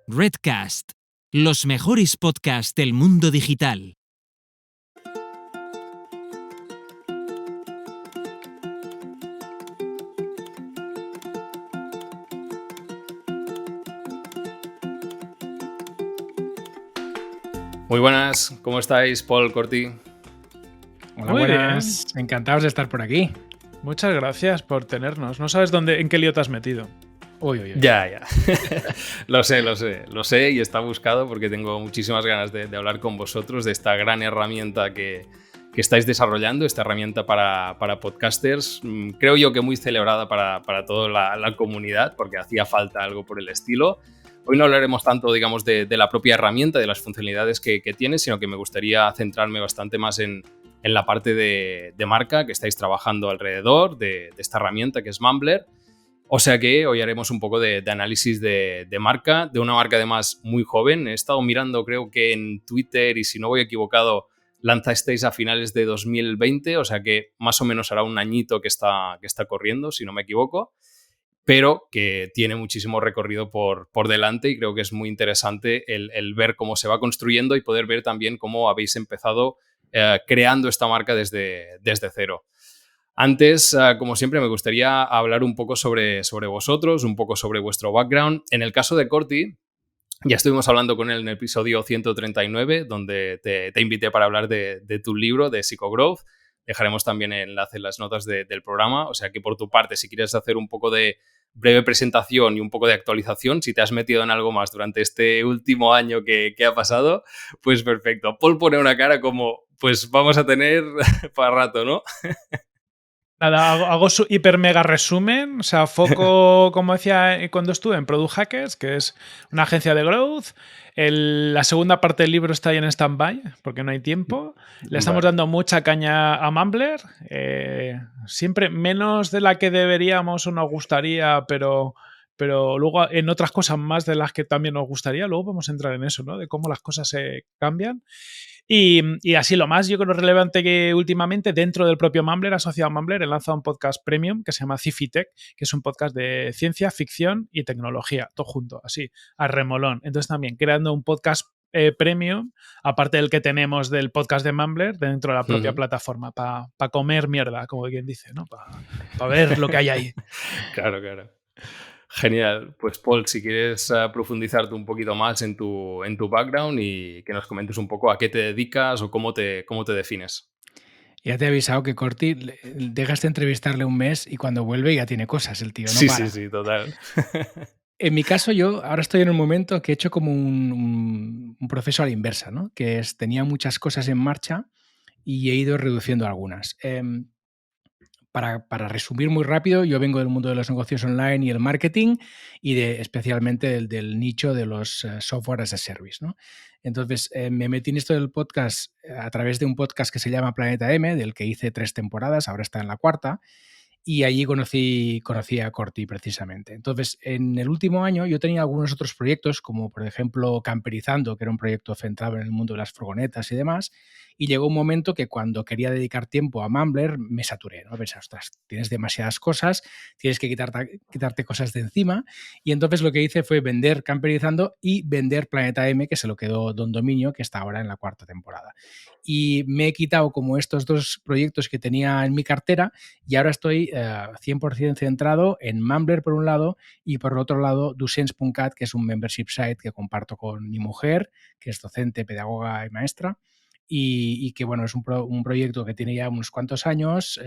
Redcast, los mejores podcasts del mundo digital. Muy buenas, ¿cómo estáis, Paul, Corti? Hola, muy buenas. Bien. Encantados de estar por aquí. Muchas gracias por tenernos. No sabes en qué lío te has metido. Uy. Ya. Lo sé y está buscado porque tengo muchísimas ganas de hablar con vosotros de esta gran herramienta que estáis desarrollando, esta herramienta para podcasters. Creo yo que muy celebrada para toda la comunidad porque hacía falta algo por el estilo. Hoy no hablaremos tanto, digamos, de la propia herramienta, de las funcionalidades que tiene, sino que me gustaría centrarme bastante más en la parte de marca que estáis trabajando alrededor de esta herramienta que es Mumbler. O sea que hoy haremos un poco de análisis de marca, de una marca además muy joven. He estado mirando, creo que en Twitter, y si no voy equivocado, lanzasteis a finales de 2020, o sea que más o menos hará un añito que está corriendo, si no me equivoco, pero que tiene muchísimo recorrido por delante y creo que es muy interesante el ver cómo se va construyendo y poder ver también cómo habéis empezado creando esta marca desde cero. Antes, como siempre, me gustaría hablar un poco sobre vosotros, un poco sobre vuestro background. En el caso de Corti, ya estuvimos hablando con él en el episodio 139, donde te invité para hablar de tu libro, de Psychogrowth. Dejaremos también el enlace en las notas del programa. O sea que por tu parte, si quieres hacer un poco de breve presentación y un poco de actualización, si te has metido en algo más durante este último año que ha pasado, pues perfecto. Paul pone una cara como, pues vamos a tener para rato, ¿no? Nada, hago su hiper mega resumen, o sea, foco, como decía cuando estuve en Product Hackers, que es una agencia de growth. La segunda parte del libro está ahí en stand-by, porque no hay tiempo. Le estamos dando mucha caña a Mumbler, siempre menos de la que deberíamos o nos gustaría, pero luego en otras cosas más de las que también nos gustaría. Luego vamos a entrar en eso, ¿no? De cómo las cosas se cambian. Y así lo más, yo creo, relevante que últimamente dentro del propio Mumbler, asociado a Mumbler, he lanzado un podcast premium que se llama Cifitech, que es un podcast de ciencia, ficción y tecnología, todo junto, así, a remolón. Entonces también creando un podcast premium, aparte del que tenemos del podcast de Mumbler, dentro de la propia plataforma, para comer mierda, como quien dice, ¿no? Para ver lo que hay ahí. Claro. Genial. Pues Paul, si quieres profundizarte un poquito más en tu background y que nos comentes un poco a qué te dedicas o cómo te defines. Ya te he avisado que Corti, dejas de entrevistarle un mes y cuando vuelve ya tiene cosas el tío, no para. Sí, total. En mi caso, yo ahora estoy en un momento que he hecho como un proceso a la inversa, ¿no? Que tenía muchas cosas en marcha y he ido reduciendo algunas. Para resumir muy rápido, yo vengo del mundo de los negocios online y el marketing y especialmente del nicho de los software as a service, ¿no? Entonces, me metí en esto del podcast a través de un podcast que se llama Planeta M, del que hice 3 temporadas, ahora está en la 4ª, y allí conocí a Corti precisamente. Entonces, en el último año yo tenía algunos otros proyectos, como por ejemplo Camperizando, que era un proyecto centrado en el mundo de las furgonetas y demás, y llegó un momento que cuando quería dedicar tiempo a Mumbler me saturé, ¿no? Pensé, ostras, tienes demasiadas cosas, tienes que quitarte cosas de encima, y entonces lo que hice fue vender Camperizando y vender Planeta M, que se lo quedó Don Dominio, que está ahora en la 4ª temporada. Y me he quitado como estos 2 proyectos que tenía en mi cartera y ahora estoy 100% centrado en Mumbler por un lado y por otro lado Docents.cat, que es un membership site que comparto con mi mujer, que es docente, pedagoga y maestra, y que bueno, es un proyecto que tiene ya unos cuantos años,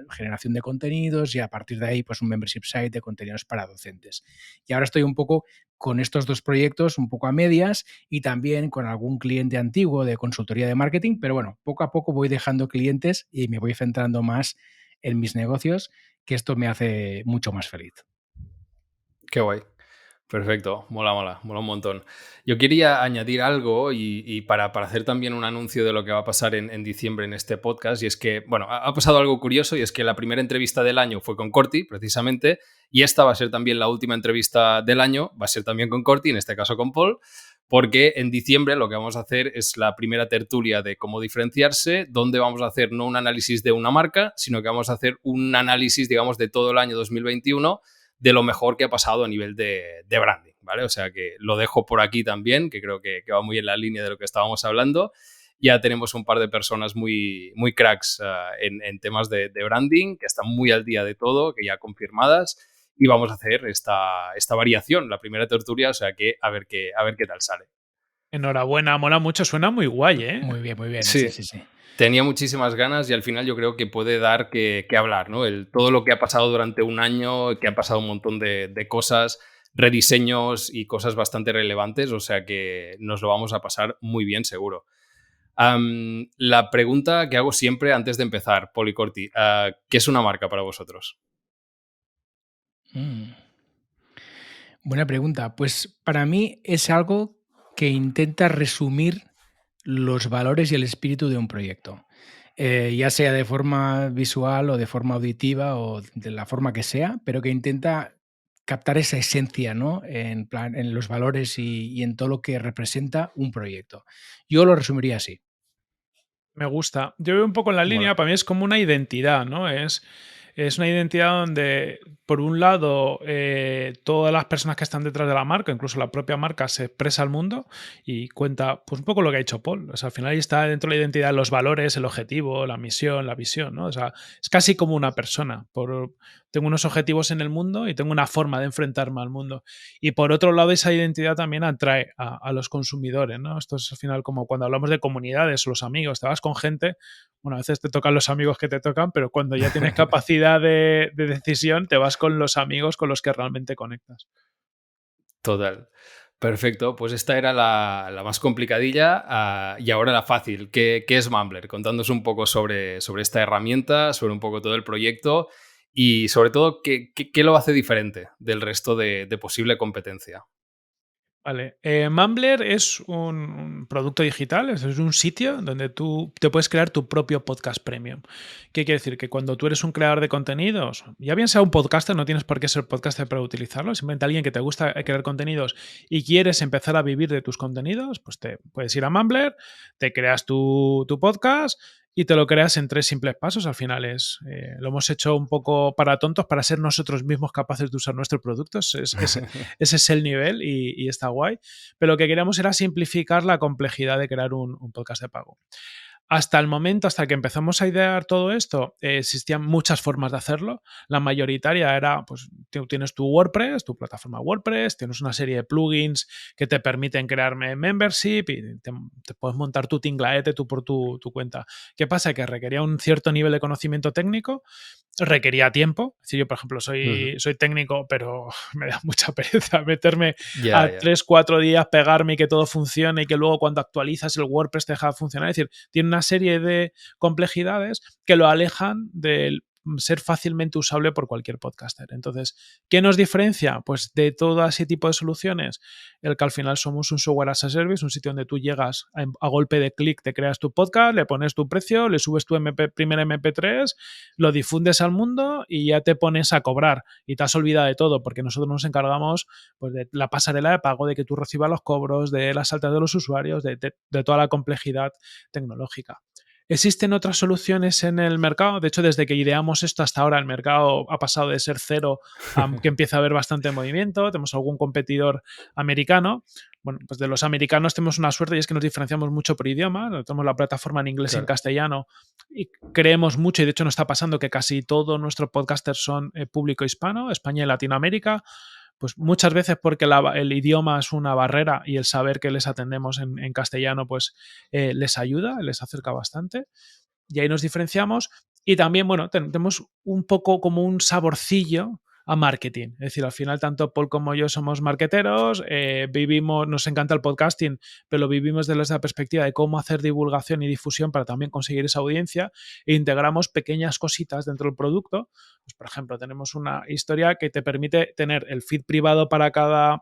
generación de contenidos y a partir de ahí pues un membership site de contenidos para docentes. Y ahora estoy un poco con estos 2 proyectos un poco a medias y también con algún cliente antiguo de consultoría de marketing, pero bueno, poco a poco voy dejando clientes y me voy centrando más en mis negocios, que esto me hace mucho más feliz. Qué guay. Perfecto, mola un montón. Yo quería añadir algo y para hacer también un anuncio de lo que va a pasar en diciembre en este podcast, y es que, bueno, ha pasado algo curioso y es que la primera entrevista del año fue con Corti, precisamente, y esta va a ser también la última entrevista del año, va a ser también con Corti, en este caso con Paul, porque en diciembre lo que vamos a hacer es la primera tertulia de cómo diferenciarse, donde vamos a hacer no un análisis de una marca, sino que vamos a hacer un análisis, digamos, de todo el año 2021, de lo mejor que ha pasado a nivel de branding, ¿vale? O sea que lo dejo por aquí también, que creo que va muy en la línea de lo que estábamos hablando. Ya tenemos un par de personas muy, muy cracks en temas de branding, que están muy al día de todo, que ya confirmadas, y vamos a hacer esta variación, la primera tertulia, o sea que a ver qué tal sale. Enhorabuena, mola mucho, suena muy guay, ¿eh? Muy bien, muy bien. Sí. Sí. Tenía muchísimas ganas y al final yo creo que puede dar que hablar, ¿no? Todo lo que ha pasado durante un año, que ha pasado un montón de cosas, rediseños y cosas bastante relevantes, o sea que nos lo vamos a pasar muy bien seguro. La pregunta que hago siempre antes de empezar, Pol y Corti, ¿qué es una marca para vosotros? Buena pregunta. Pues para mí es algo que intenta resumir los valores y el espíritu de un proyecto. Ya sea de forma visual o de forma auditiva o de la forma que sea, pero que intenta captar esa esencia, ¿no? En plan, en los valores y en todo lo que representa un proyecto. Yo lo resumiría así. Me gusta. Yo veo un poco en la línea, Mola. para mí es como una identidad, ¿no? Es una identidad donde, por un lado, todas las personas que están detrás de la marca, incluso la propia marca, se expresa al mundo y cuenta pues, un poco lo que ha hecho Paul. O sea, al final ahí está dentro de la identidad los valores, el objetivo, la misión, la visión, ¿no? O sea, es casi como una persona. Tengo unos objetivos en el mundo y tengo una forma de enfrentarme al mundo. Y por otro lado, esa identidad también atrae a los consumidores, ¿no? Esto es al final como cuando hablamos de comunidades o los amigos, te vas con gente, bueno, a veces te tocan los amigos que te tocan, pero cuando ya tienes capacidad de decisión, te vas con los amigos con los que realmente conectas. Total. Perfecto, pues esta era la más complicadilla y ahora la fácil. ¿Qué es Mumbler? Contándonos un poco sobre esta herramienta, sobre un poco todo el proyecto y sobre todo qué lo hace diferente del resto de posible competencia. Vale. Mumbler es un producto digital, es un sitio donde tú te puedes crear tu propio podcast premium. ¿Qué quiere decir? Que cuando tú eres un creador de contenidos, ya bien sea un podcaster, no tienes por qué ser podcaster para utilizarlo, simplemente alguien que te gusta crear contenidos y quieres empezar a vivir de tus contenidos, pues te puedes ir a Mumbler, te creas tu podcast y te lo creas en 3 simples pasos. Al final lo hemos hecho un poco para tontos, para ser nosotros mismos capaces de usar nuestros productos. Ese es el nivel y está guay. Pero lo que queríamos era simplificar la complejidad de crear un podcast de pago. Hasta el momento, hasta que empezamos a idear todo esto, existían muchas formas de hacerlo. La mayoritaria era, pues, tienes tu WordPress, tu plataforma WordPress, tienes una serie de plugins que te permiten crear membership y te puedes montar tu tinglaete tú por tu cuenta. ¿Qué pasa? Que requería un cierto nivel de conocimiento técnico, requería tiempo. Es decir, yo, por ejemplo, soy técnico, pero me da mucha pereza meterme a Ya. 3-4 días, pegarme y que todo funcione y que luego cuando actualizas el WordPress te deja de funcionar. Es decir, tiene una serie de complejidades que lo alejan del ser fácilmente usable por cualquier podcaster. Entonces, ¿qué nos diferencia? Pues de todo ese tipo de soluciones, el que al final somos un software as a service, un sitio donde tú llegas a golpe de clic, te creas tu podcast, le pones tu precio, le subes tu primer MP3, lo difundes al mundo y ya te pones a cobrar y te has olvidado de todo porque nosotros nos encargamos pues, de la pasarela de pago, de que tú recibas los cobros, de las altas de los usuarios, de toda la complejidad tecnológica. ¿Existen otras soluciones en el mercado? De hecho, desde que ideamos esto hasta ahora, el mercado ha pasado de ser cero a que empieza a haber bastante movimiento. Tenemos algún competidor americano. Bueno, pues de los americanos tenemos una suerte y es que nos diferenciamos mucho por idioma. Tenemos la plataforma en inglés y en castellano y creemos mucho, y de hecho nos está pasando que casi todos nuestros podcasters son público hispano, España y Latinoamérica. Pues muchas veces porque el idioma es una barrera y el saber que les atendemos en castellano pues les ayuda, les acerca bastante y ahí nos diferenciamos y también, bueno, tenemos un poco como un saborcillo a marketing. Es decir, al final tanto Paul como yo somos marketeros, vivimos, nos encanta el podcasting, pero lo vivimos desde la perspectiva de cómo hacer divulgación y difusión para también conseguir esa audiencia e integramos pequeñas cositas dentro del producto. Pues, por ejemplo, tenemos una historia que te permite tener el feed privado para cada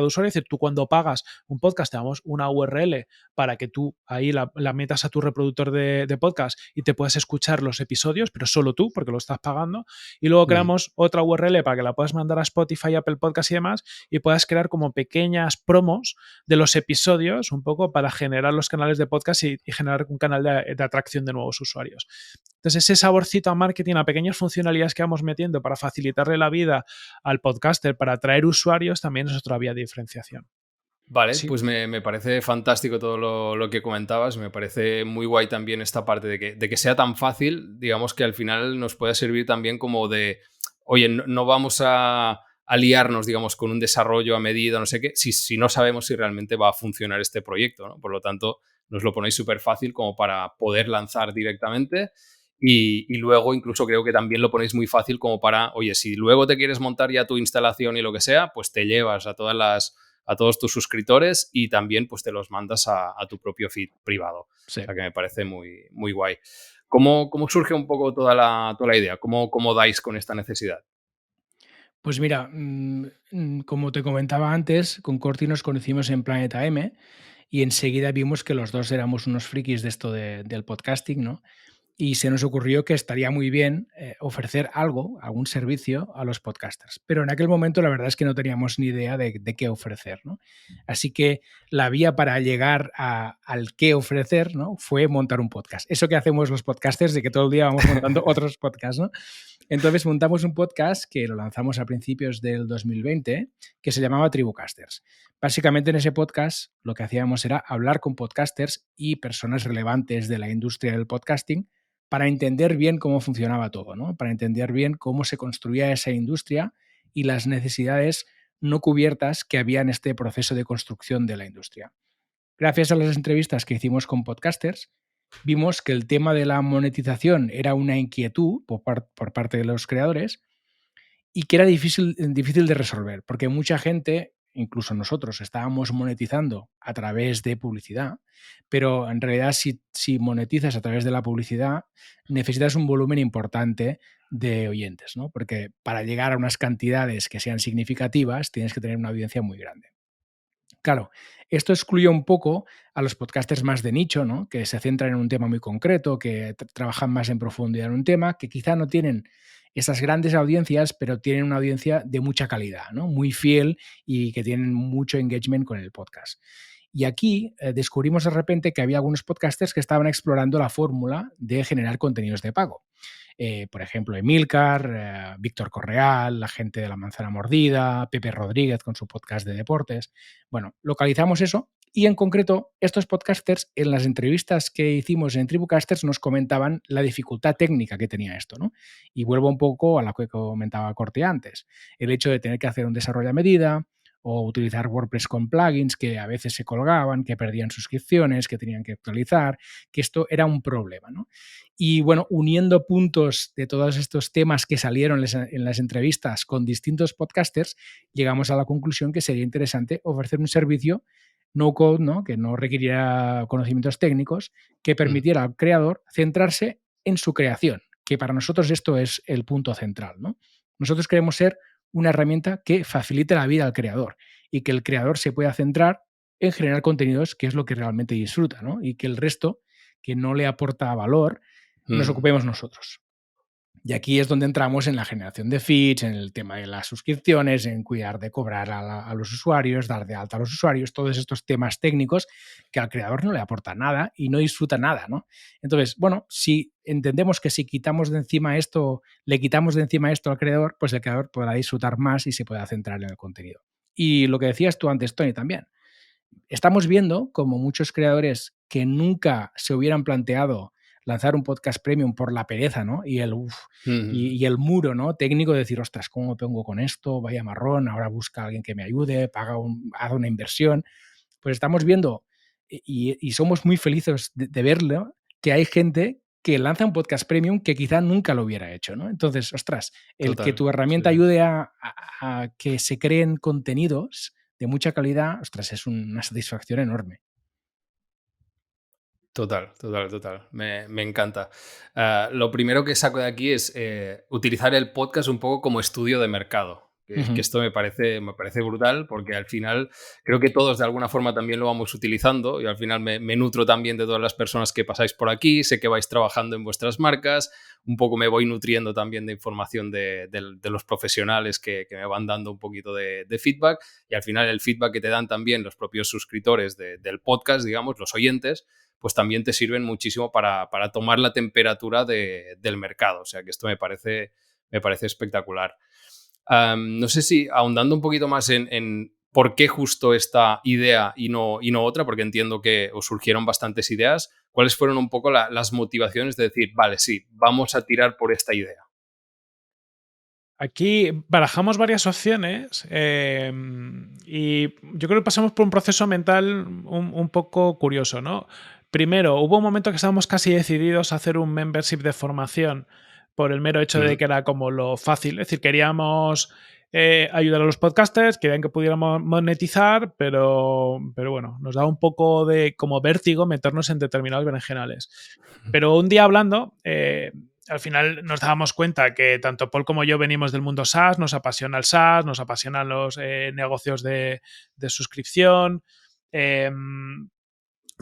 usuario. Es decir, tú cuando pagas un podcast te damos una URL para que tú ahí la metas a tu reproductor de podcast y te puedas escuchar los episodios, pero solo tú, porque lo estás pagando. Y luego creamos otra URL para que la puedas mandar a Spotify, Apple Podcast y demás, y puedas crear como pequeñas promos de los episodios, un poco para generar los canales de podcast y generar un canal de atracción de nuevos usuarios. Entonces, ese saborcito a marketing, a pequeñas funcionalidades que vamos metiendo para facilitarle la vida al podcaster, para atraer usuarios, también es otra había diferenciación. Vale, Sí. pues me parece fantástico todo lo que comentabas. Me parece muy guay también esta parte de que sea tan fácil, digamos que al final nos pueda servir también como de, oye, no vamos a liarnos, digamos, con un desarrollo a medida, no sé qué, si no sabemos si realmente va a funcionar este proyecto, ¿no? Por lo tanto, nos lo ponéis súper fácil como para poder lanzar directamente. Y luego incluso creo que también lo ponéis muy fácil como para, oye, si luego te quieres montar ya tu instalación y lo que sea, pues te llevas a todos tus suscriptores y también pues te los mandas a tu propio feed privado. Sí. O sea que me parece muy, muy guay. ¿Cómo surge un poco toda la idea? ¿Cómo dais con esta necesidad? Pues mira, como te comentaba antes, con Corti nos conocimos en Planeta M y enseguida vimos que los dos éramos unos frikis de esto del podcasting, ¿no? Y se nos ocurrió que estaría muy bien ofrecer algo, algún servicio a los podcasters. Pero en aquel momento la verdad es que no teníamos ni idea de qué ofrecer, ¿no? Así que la vía para llegar al qué ofrecer, ¿no? Fue montar un podcast. Eso que hacemos los podcasters de que todo el día vamos montando otros podcasts, ¿no? Entonces montamos un podcast que lo lanzamos a principios del 2020 que se llamaba Tribucasters. Básicamente en ese podcast lo que hacíamos era hablar con podcasters y personas relevantes de la industria del podcasting para entender bien cómo funcionaba todo, ¿no? Para entender bien cómo se construía esa industria y las necesidades no cubiertas que había en este proceso de construcción de la industria. Gracias a las entrevistas que hicimos con podcasters, vimos que el tema de la monetización era una inquietud por parte de los creadores y que era difícil de resolver, porque mucha gente, incluso nosotros, estábamos monetizando a través de publicidad, pero en realidad si monetizas a través de la publicidad, necesitas un volumen importante de oyentes, ¿no? Porque para llegar a unas cantidades que sean significativas, tienes que tener una audiencia muy grande. Claro, esto excluye un poco a los podcasters más de nicho, ¿no? Que se centran en un tema muy concreto, que trabajan más en profundidad en un tema, que quizá no tienen esas grandes audiencias, pero tienen una audiencia de mucha calidad, ¿no? Muy fiel y que tienen mucho engagement con el podcast. Y aquí descubrimos de repente que había algunos podcasters que estaban explorando la fórmula de generar contenidos de pago. Por ejemplo, Emilcar, Víctor Correal, la gente de La Manzana Mordida, Pepe Rodríguez con su podcast de deportes. Bueno, localizamos eso y en concreto estos podcasters en las entrevistas que hicimos en Tribucasters nos comentaban la dificultad técnica que tenía esto, ¿no? Y vuelvo un poco a lo que comentaba Corte antes, el hecho de tener que hacer un desarrollo a medida o utilizar WordPress con plugins que a veces se colgaban, que perdían suscripciones, que tenían que actualizar, que esto era un problema, ¿no? Y bueno, uniendo puntos de todos estos temas que salieron en las entrevistas con distintos podcasters, llegamos a la conclusión que sería interesante ofrecer un servicio no code, ¿no? Que no requiriera conocimientos técnicos, que permitiera al creador centrarse en su creación, que para nosotros esto es el punto central, ¿no? Nosotros queremos ser una herramienta que facilite la vida al creador y que el creador se pueda centrar en generar contenidos, que es lo que realmente disfruta, ¿no? Y que el resto, que no le aporta valor, nos ocupemos nosotros. Y aquí es donde entramos en la generación de feeds, en el tema de las suscripciones, en cuidar de cobrar a los usuarios, dar de alta a los usuarios, todos estos temas técnicos que al creador no le aporta nada y no disfruta nada, ¿no? Entonces, bueno, si entendemos que si quitamos de encima esto, le quitamos de encima esto al creador, pues el creador podrá disfrutar más y se podrá centrar en el contenido. Y lo que decías tú antes, Tony, también. Estamos viendo como muchos creadores que nunca se hubieran planteado lanzar un podcast premium por la pereza, ¿no? Y el muro, ¿no? Técnico de decir, ostras, ¿cómo me pongo con esto? Vaya marrón, ahora busca a alguien que me ayude, haga una inversión. Pues estamos viendo y somos muy felices de verlo, que hay gente que lanza un podcast premium que quizá nunca lo hubiera hecho, ¿no? Entonces, ostras, el que Total. tu herramienta Sí. ayude a que se creen contenidos de mucha calidad, ostras, es una satisfacción enorme. Total. Me encanta. Lo primero que saco de aquí es utilizar el podcast un poco como estudio de mercado. Que esto me parece brutal porque al final creo que todos de alguna forma también lo vamos utilizando y al final me nutro también de todas las personas que pasáis por aquí, sé que vais trabajando en vuestras marcas, un poco me voy nutriendo también de información de los profesionales que me van dando un poquito de feedback y al final el feedback que te dan también los propios suscriptores del podcast, digamos, los oyentes, pues también te sirven muchísimo para tomar la temperatura del mercado. O sea que esto me parece espectacular. No sé si ahondando un poquito más en ¿por qué justo esta idea y no otra? Porque entiendo que os surgieron bastantes ideas. ¿Cuáles fueron un poco las motivaciones de decir, vale, sí, vamos a tirar por esta idea? Aquí barajamos varias opciones y yo creo que pasamos por un proceso mental un poco curioso, ¿no? Primero, hubo un momento que estábamos casi decididos a hacer un membership de formación por el mero hecho de que era como lo fácil. Es decir, queríamos ayudar a los podcasters, querían que pudiéramos monetizar, pero bueno, nos da un poco de como vértigo meternos en determinados berenjenales. Pero un día hablando, al final nos dábamos cuenta que tanto Paul como yo venimos del mundo SaaS, nos apasiona el SaaS, nos apasionan los negocios de suscripción.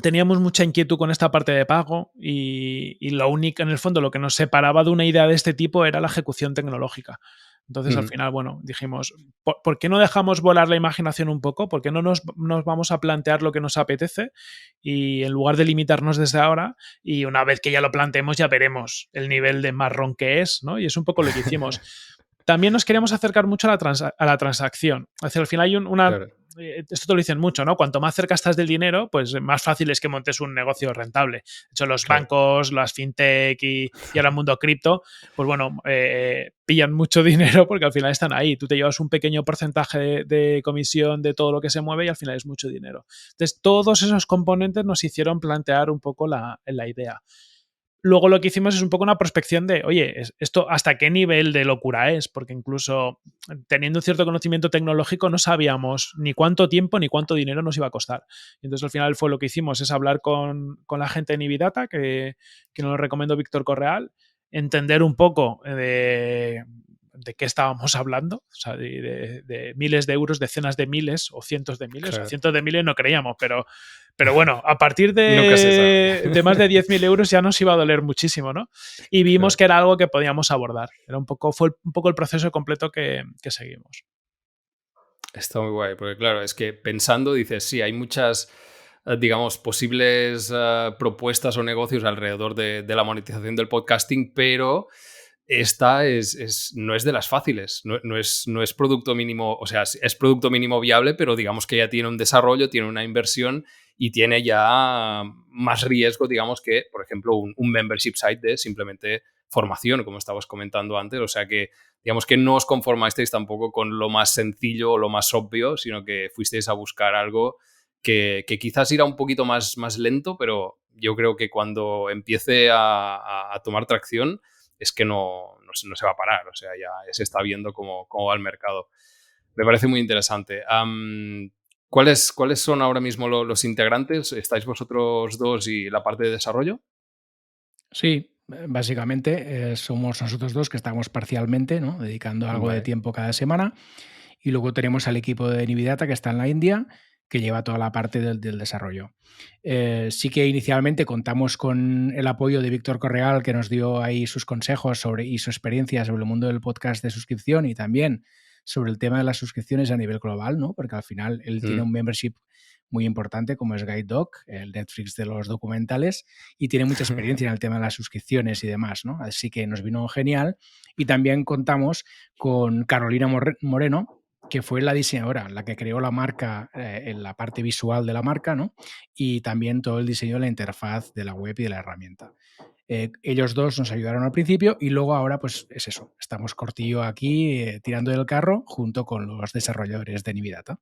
Teníamos mucha inquietud con esta parte de pago y lo único, en el fondo, lo que nos separaba de una idea de este tipo era la ejecución tecnológica. Entonces, al final, bueno, dijimos, ¿por qué no dejamos volar la imaginación un poco? ¿Por qué no nos vamos a plantear lo que nos apetece? Y en lugar de limitarnos desde ahora, y una vez que ya lo planteemos, ya veremos el nivel de marrón que es, ¿no? Y es un poco lo que hicimos. También nos queríamos acercar mucho a la transacción. Es decir, al final hay Claro. esto te lo dicen mucho, ¿no? Cuanto más cerca estás del dinero, pues más fácil es que montes un negocio rentable. De hecho, los bancos, las fintech y ahora el mundo cripto, pues bueno, pillan mucho dinero porque al final están ahí. Tú te llevas un pequeño porcentaje de comisión de todo lo que se mueve y al final es mucho dinero. Entonces, todos esos componentes nos hicieron plantear un poco la idea. Luego lo que hicimos es un poco una prospección de, oye, ¿esto hasta qué nivel de locura es? Porque incluso teniendo un cierto conocimiento tecnológico no sabíamos ni cuánto tiempo ni cuánto dinero nos iba a costar. Y entonces al final fue lo que hicimos, es hablar con la gente de Nividata, que nos lo recomendó Víctor Correal, entender un poco de qué estábamos hablando, o sea, de miles de euros, decenas de miles o cientos de miles. Claro. O cientos de miles no creíamos, pero bueno, a partir Nunca se sabe. de más de 10.000 euros ya nos iba a doler muchísimo, ¿no? Y vimos que era algo que podíamos abordar. Fue un poco el proceso completo que seguimos. Está muy guay, porque claro, es que pensando dices, sí, hay muchas, digamos, posibles propuestas o negocios alrededor de la monetización del podcasting, pero esta no es de las fáciles, no es producto mínimo, o sea, es producto mínimo viable, pero digamos que ya tiene un desarrollo, tiene una inversión y tiene ya más riesgo, digamos, que, por ejemplo, un membership site de simplemente formación, como estabas comentando antes. O sea que, digamos que no os conformasteis tampoco con lo más sencillo o lo más obvio, sino que fuisteis a buscar algo que quizás irá un poquito más lento, pero yo creo que cuando empiece a tomar tracción es que no se va a parar. O sea, ya se está viendo cómo va el mercado. Me parece muy interesante. ¿Cuáles son ahora mismo los integrantes? ¿Estáis vosotros dos y la parte de desarrollo? Sí, básicamente somos nosotros dos que estamos parcialmente, ¿no? Dedicando algo de Vale. tiempo cada semana. Y luego tenemos al equipo de Nividata que está en la India, que lleva toda la parte del desarrollo. Sí que inicialmente contamos con el apoyo de Víctor Correal, que nos dio ahí sus consejos y su experiencia sobre el mundo del podcast de suscripción y también sobre el tema de las suscripciones a nivel global, ¿no? Porque al final él tiene un membership muy importante como es Guide Doc, el Netflix de los documentales, y tiene mucha experiencia en el tema de las suscripciones y demás, ¿no? Así que nos vino genial. Y también contamos con Carolina Moreno, que fue la diseñadora, la que creó la marca en la parte visual de la marca, ¿no? Y también todo el diseño de la interfaz de la web y de la herramienta. Ellos dos nos ayudaron al principio y luego ahora pues es eso, estamos cortillo aquí tirando del carro junto con los desarrolladores de Nividata.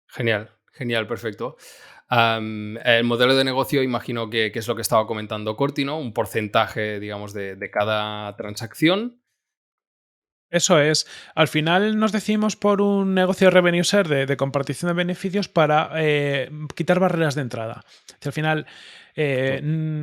Genial, perfecto. El modelo de negocio imagino que es lo que estaba comentando Corti, ¿no? Un porcentaje, digamos, de cada transacción. Eso es. Al final nos decidimos por un negocio de revenue share de compartición de beneficios para quitar barreras de entrada. Al final,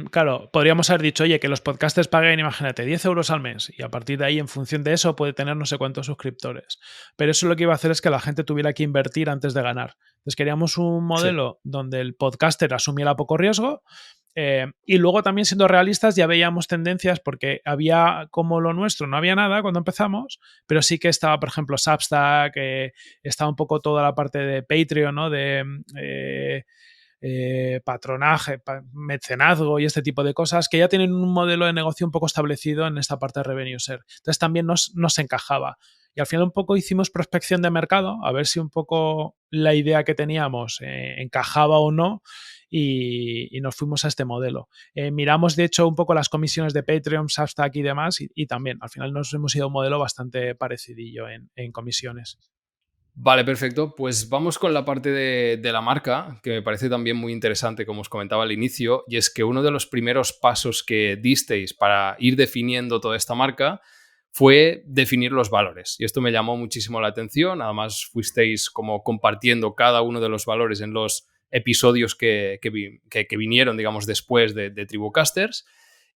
claro, podríamos haber dicho, oye, que los podcasters paguen, imagínate, 10 euros al mes y a partir de ahí, en función de eso, puede tener no sé cuántos suscriptores. Pero eso lo que iba a hacer es que la gente tuviera que invertir antes de ganar. Entonces queríamos un modelo donde el podcaster asumiera poco riesgo. Y luego también siendo realistas ya veíamos tendencias porque había como lo nuestro, no había nada cuando empezamos, pero sí que estaba, por ejemplo, Substack, estaba un poco toda la parte de Patreon, ¿no? De patronaje, mecenazgo y este tipo de cosas que ya tienen un modelo de negocio un poco establecido en esta parte de revenue share. Entonces también nos encajaba. Y al final un poco hicimos prospección de mercado, a ver si un poco la idea que teníamos encajaba o no, y nos fuimos a este modelo. Miramos, de hecho, un poco las comisiones de Patreon, Substack y demás, y también al final nos hemos ido a un modelo bastante parecidillo en comisiones. Vale, perfecto. Pues vamos con la parte de la marca, que me parece también muy interesante, como os comentaba al inicio, y es que uno de los primeros pasos que disteis para ir definiendo toda esta marca fue definir los valores. Y esto me llamó muchísimo la atención. Además, fuisteis como compartiendo cada uno de los valores en los episodios que vinieron, digamos, después de Tribucasters.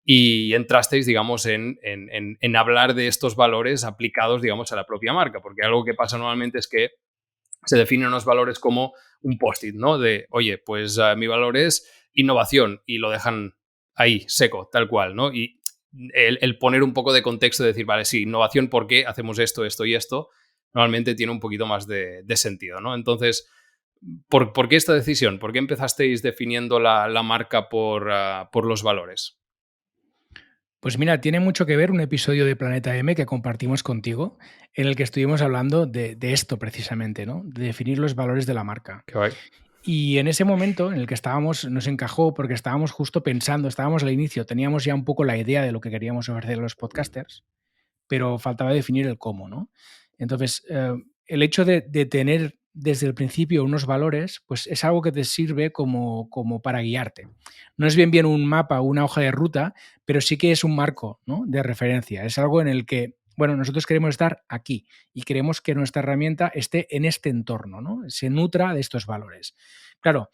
Y entrasteis, digamos, en hablar de estos valores aplicados, digamos, a la propia marca, porque algo que pasa normalmente es que se definen unos valores como un post-it, ¿no? De, oye, pues mi valor es innovación, y lo dejan ahí, seco, tal cual, ¿no? Y el poner un poco de contexto, de decir, vale, sí, innovación, ¿por qué hacemos esto, esto y esto? Normalmente tiene un poquito más de sentido, ¿no? Entonces, ¿por qué esta decisión? ¿Por qué empezasteis definiendo la marca por los valores? Pues mira, tiene mucho que ver un episodio de Planeta M que compartimos contigo, en el que estuvimos hablando de esto precisamente, ¿no? De definir los valores de la marca. Qué guay. Y en ese momento en el que estábamos, nos encajó porque estábamos justo pensando, estábamos al inicio, teníamos ya un poco la idea de lo que queríamos ofrecer a los podcasters, pero faltaba definir el cómo, ¿no? Entonces, el hecho de tener desde el principio unos valores, pues es algo que te sirve como para guiarte. No es bien un mapa o una hoja de ruta, pero sí que es un marco, ¿no?, de referencia. Es algo en el que, bueno, nosotros queremos estar aquí y queremos que nuestra herramienta esté en este entorno, ¿no? Se nutra de estos valores. Claro,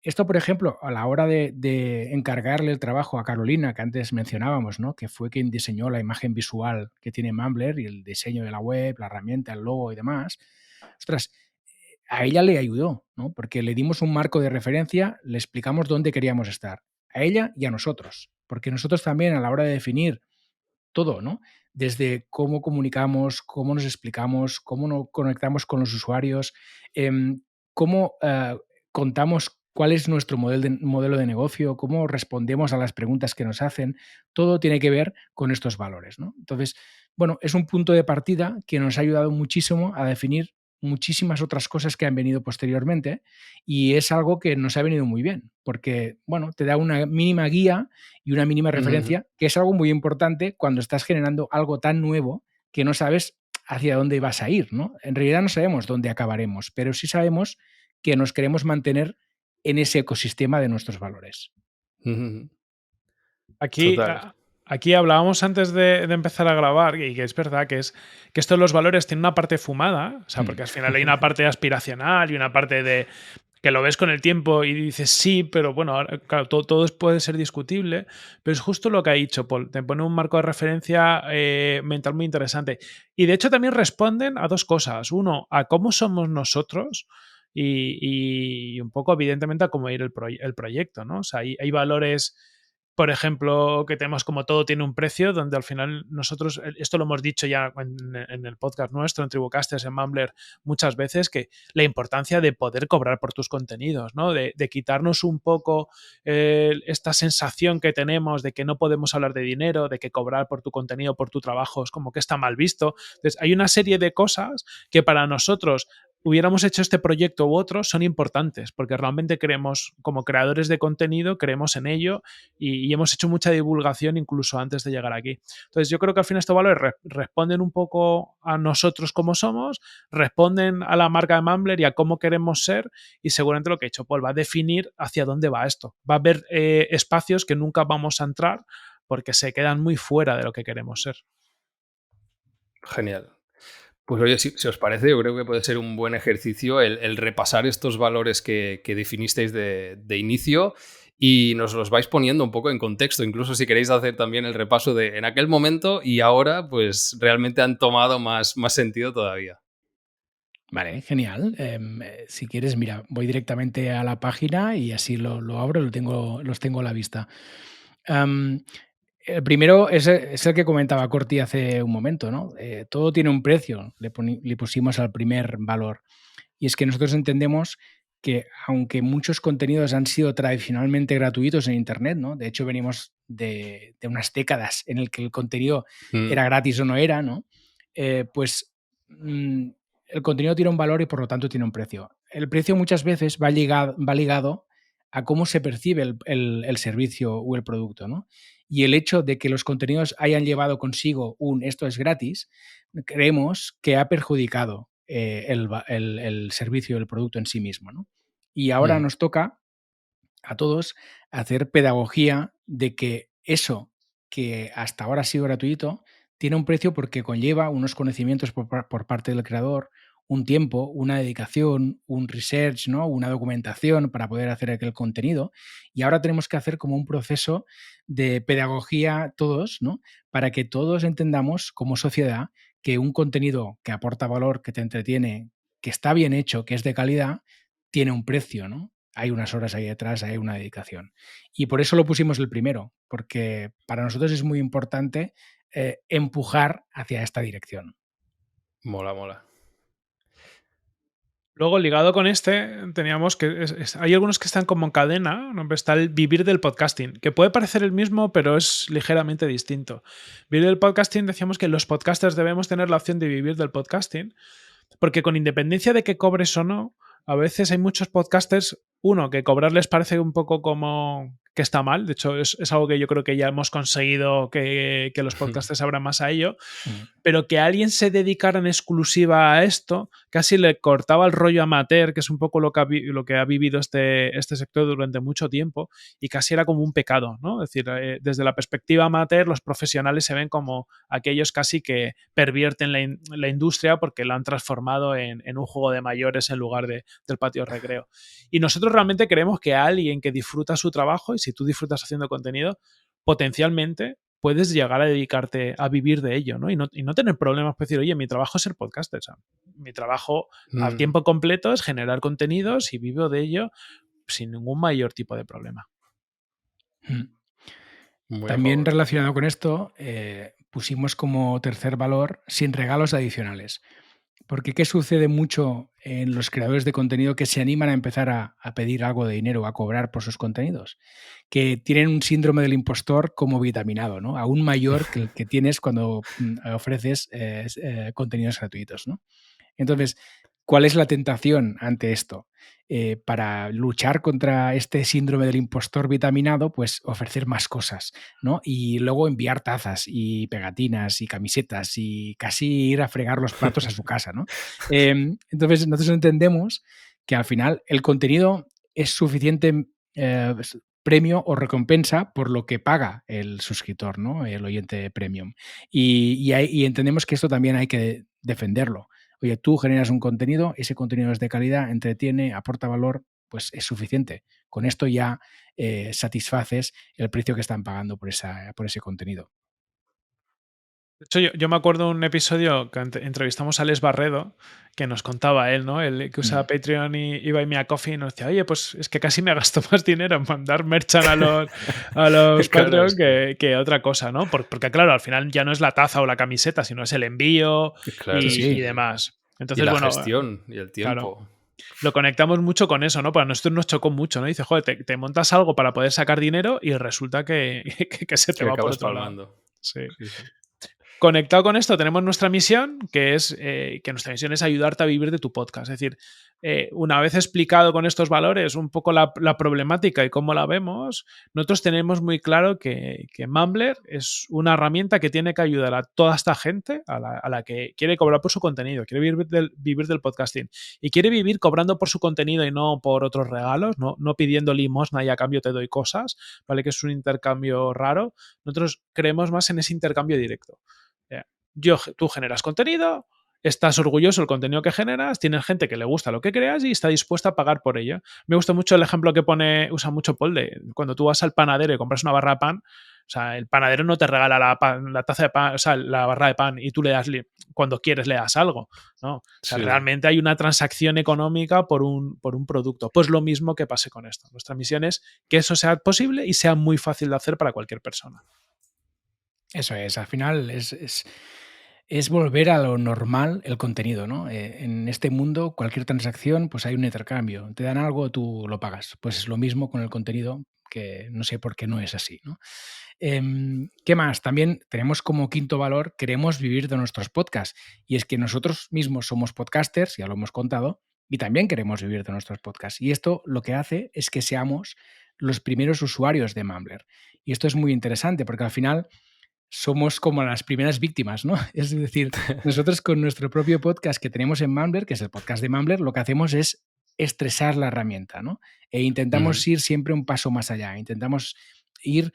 esto, por ejemplo, a la hora de encargarle el trabajo a Carolina, que antes mencionábamos, ¿no?, que fue quien diseñó la imagen visual que tiene Mumbler y el diseño de la web, la herramienta, el logo y demás, ostras, a ella le ayudó, ¿no?, porque le dimos un marco de referencia, le explicamos dónde queríamos estar, a ella y a nosotros, porque nosotros también a la hora de definir todo, ¿no?, desde cómo comunicamos, cómo nos explicamos, cómo nos conectamos con los usuarios, cómo contamos cuál es nuestro modelo de negocio, cómo respondemos a las preguntas que nos hacen, todo tiene que ver con estos valores, ¿no? Entonces, bueno, es un punto de partida que nos ha ayudado muchísimo a definir muchísimas otras cosas que han venido posteriormente, y es algo que nos ha venido muy bien, porque, bueno, te da una mínima guía y una mínima referencia, que es algo muy importante cuando estás generando algo tan nuevo que no sabes hacia dónde vas a ir, ¿no? En realidad no sabemos dónde acabaremos, pero sí sabemos que nos queremos mantener en ese ecosistema de nuestros valores. Aquí, Total. aquí hablábamos antes de empezar a grabar, y que es verdad que esto de los valores tiene una parte fumada, o sea, porque al final hay una parte aspiracional y una parte de que lo ves con el tiempo y dices sí, pero bueno, claro, todo puede ser discutible, pero es justo lo que ha dicho Paul, te pone un marco de referencia mental muy interesante. Y de hecho también responden a dos cosas. Uno, a cómo somos nosotros y un poco, evidentemente, a cómo ir el proyecto, ¿no? O sea, hay valores, por ejemplo, que tenemos como todo tiene un precio, donde al final nosotros, esto lo hemos dicho ya en el podcast nuestro, en Tribucasters, en Mumbler, muchas veces, que la importancia de poder cobrar por tus contenidos, ¿no? De quitarnos un poco esta sensación que tenemos de que no podemos hablar de dinero, de que cobrar por tu contenido, por tu trabajo, es como que está mal visto. Entonces, hay una serie de cosas que para nosotros, hubiéramos hecho este proyecto u otro, son importantes, porque realmente creemos, como creadores de contenido, creemos en ello y hemos hecho mucha divulgación incluso antes de llegar aquí. Entonces, yo creo que al fin estos valores responden un poco a nosotros como somos, responden a la marca de Mumbler y a cómo queremos ser, y seguramente lo que ha hecho Paul va a definir hacia dónde va esto. Va a haber espacios que nunca vamos a entrar porque se quedan muy fuera de lo que queremos ser. Genial. Pues oye, si os parece, yo creo que puede ser un buen ejercicio el repasar estos valores que definisteis de inicio, y nos los vais poniendo un poco en contexto. Incluso si queréis hacer también el repaso de en aquel momento y ahora, pues realmente han tomado más sentido todavía. Vale, genial. Si quieres, mira, voy directamente a la página y así lo abro, los tengo a la vista. El primero es el que comentaba Corti hace un momento, ¿no? Todo tiene un precio, le pusimos al primer valor. Y es que nosotros entendemos que, aunque muchos contenidos han sido tradicionalmente gratuitos en Internet, ¿no? De hecho, venimos de unas décadas en el que el contenido era gratis o no era, ¿no? Pues el contenido tiene un valor y por lo tanto tiene un precio. El precio muchas veces va ligado a cómo se percibe el servicio o el producto, ¿no? Y el hecho de que los contenidos hayan llevado consigo esto es gratis, creemos que ha perjudicado el servicio, el producto en sí mismo, ¿no? Y ahora nos toca a todos hacer pedagogía de que eso que hasta ahora ha sido gratuito tiene un precio porque conlleva unos conocimientos por parte del creador, un tiempo, una dedicación, un research, ¿no? Una documentación para poder hacer aquel contenido. Y ahora tenemos que hacer como un proceso de pedagogía todos, ¿no? Para que todos entendamos como sociedad que un contenido que aporta valor, que te entretiene, que está bien hecho, que es de calidad, tiene un precio, ¿no? Hay unas horas ahí detrás, hay una dedicación. Y por eso lo pusimos el primero, porque para nosotros es muy importante empujar hacia esta dirección. Mola. Luego, ligado con teníamos que hay algunos que están como en cadena, ¿no? Está el vivir del podcasting, que puede parecer el mismo, pero es ligeramente distinto. Vivir del podcasting, decíamos que los podcasters debemos tener la opción de vivir del podcasting, porque con independencia de que cobres o no, a veces hay muchos podcasters, que cobrar les parece un poco como que está mal. De hecho, es algo que yo creo que ya hemos conseguido que los podcasters abran más a ello. Pero que alguien se dedicara en exclusiva a esto, casi le cortaba el rollo amateur, que es un poco lo que ha vivido este sector durante mucho tiempo, y casi era como un pecado, ¿no? Es decir, desde la perspectiva amateur, los profesionales se ven como aquellos casi que pervierten la industria porque la han transformado en un juego de mayores en lugar del patio de recreo. Y nosotros realmente creemos que alguien que disfruta su trabajo, y si tú disfrutas haciendo contenido, potencialmente puedes llegar a dedicarte a vivir de ello, ¿no? Y no tener problemas por decir, oye, mi trabajo es ser podcaster. O sea, mi trabajo a tiempo completo es generar contenidos y vivo de ello sin ningún mayor tipo de problema. También relacionado con esto, pusimos como tercer valor sin regalos adicionales. Porque ¿qué sucede mucho en los creadores de contenido que se animan a empezar a pedir algo de dinero, a cobrar por sus contenidos? Que tienen un síndrome del impostor como vitaminado, ¿no? Aún mayor que el que tienes cuando ofreces contenidos gratuitos, ¿no? Entonces, ¿cuál es la tentación ante esto? Para luchar contra este síndrome del impostor vitaminado, pues ofrecer más cosas, ¿no? Y luego enviar tazas y pegatinas y camisetas y casi ir a fregar los platos a su casa, ¿no? Entonces, nosotros entendemos que al final el contenido es suficiente premio o recompensa por lo que paga el suscriptor, ¿no? El oyente premium. Y entendemos que esto también hay que defenderlo. Oye, tú generas un contenido, ese contenido es de calidad, entretiene, aporta valor, pues es suficiente. Con esto ya satisfaces el precio que están pagando por ese contenido. De hecho, yo me acuerdo un episodio que entrevistamos a Les Barredo, que nos contaba él, ¿no? Él que usa Patreon y Buy Me a Coffee, y nos decía, oye, pues es que casi me gasto más dinero en mandar merchan a los Patreon que otra cosa, ¿no? Porque claro, al final ya no es la taza o la camiseta, sino es el envío y demás. Entonces, y la gestión y el tiempo. Claro, lo conectamos mucho con eso, ¿no? Para nosotros nos chocó mucho, ¿no? Dice, joder, te montas algo para poder sacar dinero y resulta que se te va por otro lado. Sí. Conectado con esto tenemos nuestra misión, que es que nuestra misión es ayudarte a vivir de tu podcast. Es decir, una vez explicado con estos valores un poco la problemática y cómo la vemos, nosotros tenemos muy claro que Mumbler es una herramienta que tiene que ayudar a toda esta gente, a la que quiere cobrar por su contenido, quiere vivir del podcasting y quiere vivir cobrando por su contenido y no por otros regalos, no pidiendo limosna y a cambio te doy cosas, ¿vale? Que es un intercambio raro. Nosotros creemos más en ese intercambio directo. Tú generas contenido, estás orgulloso del contenido que generas, tienes gente que le gusta lo que creas y está dispuesta a pagar por ello. Me gusta mucho el ejemplo que usa mucho Paul de cuando tú vas al panadero y compras una barra de pan, o sea, el panadero no te regala la taza de pan, o sea, la barra de pan y tú le das, cuando quieres le das algo, ¿no? O sea, realmente hay una transacción económica por un producto. Pues lo mismo que pase con esto. Nuestra misión es que eso sea posible y sea muy fácil de hacer para cualquier persona. Eso es, al final es volver a lo normal el contenido, ¿no? En este mundo, cualquier transacción, pues hay un intercambio. Te dan algo, tú lo pagas. Pues es lo mismo con el contenido, que no sé por qué no es así, ¿no? ¿Qué más? También tenemos como quinto valor, queremos vivir de nuestros podcasts. Y es que nosotros mismos somos podcasters, ya lo hemos contado, y también queremos vivir de nuestros podcasts. Y esto lo que hace es que seamos los primeros usuarios de Mumbler. Y esto es muy interesante porque al final somos como las primeras víctimas, ¿no? Es decir, nosotros con nuestro propio podcast que tenemos en Mumbler, que es el podcast de Mumbler, lo que hacemos es estresar la herramienta, ¿no? E intentamos ir siempre un paso más allá, intentamos ir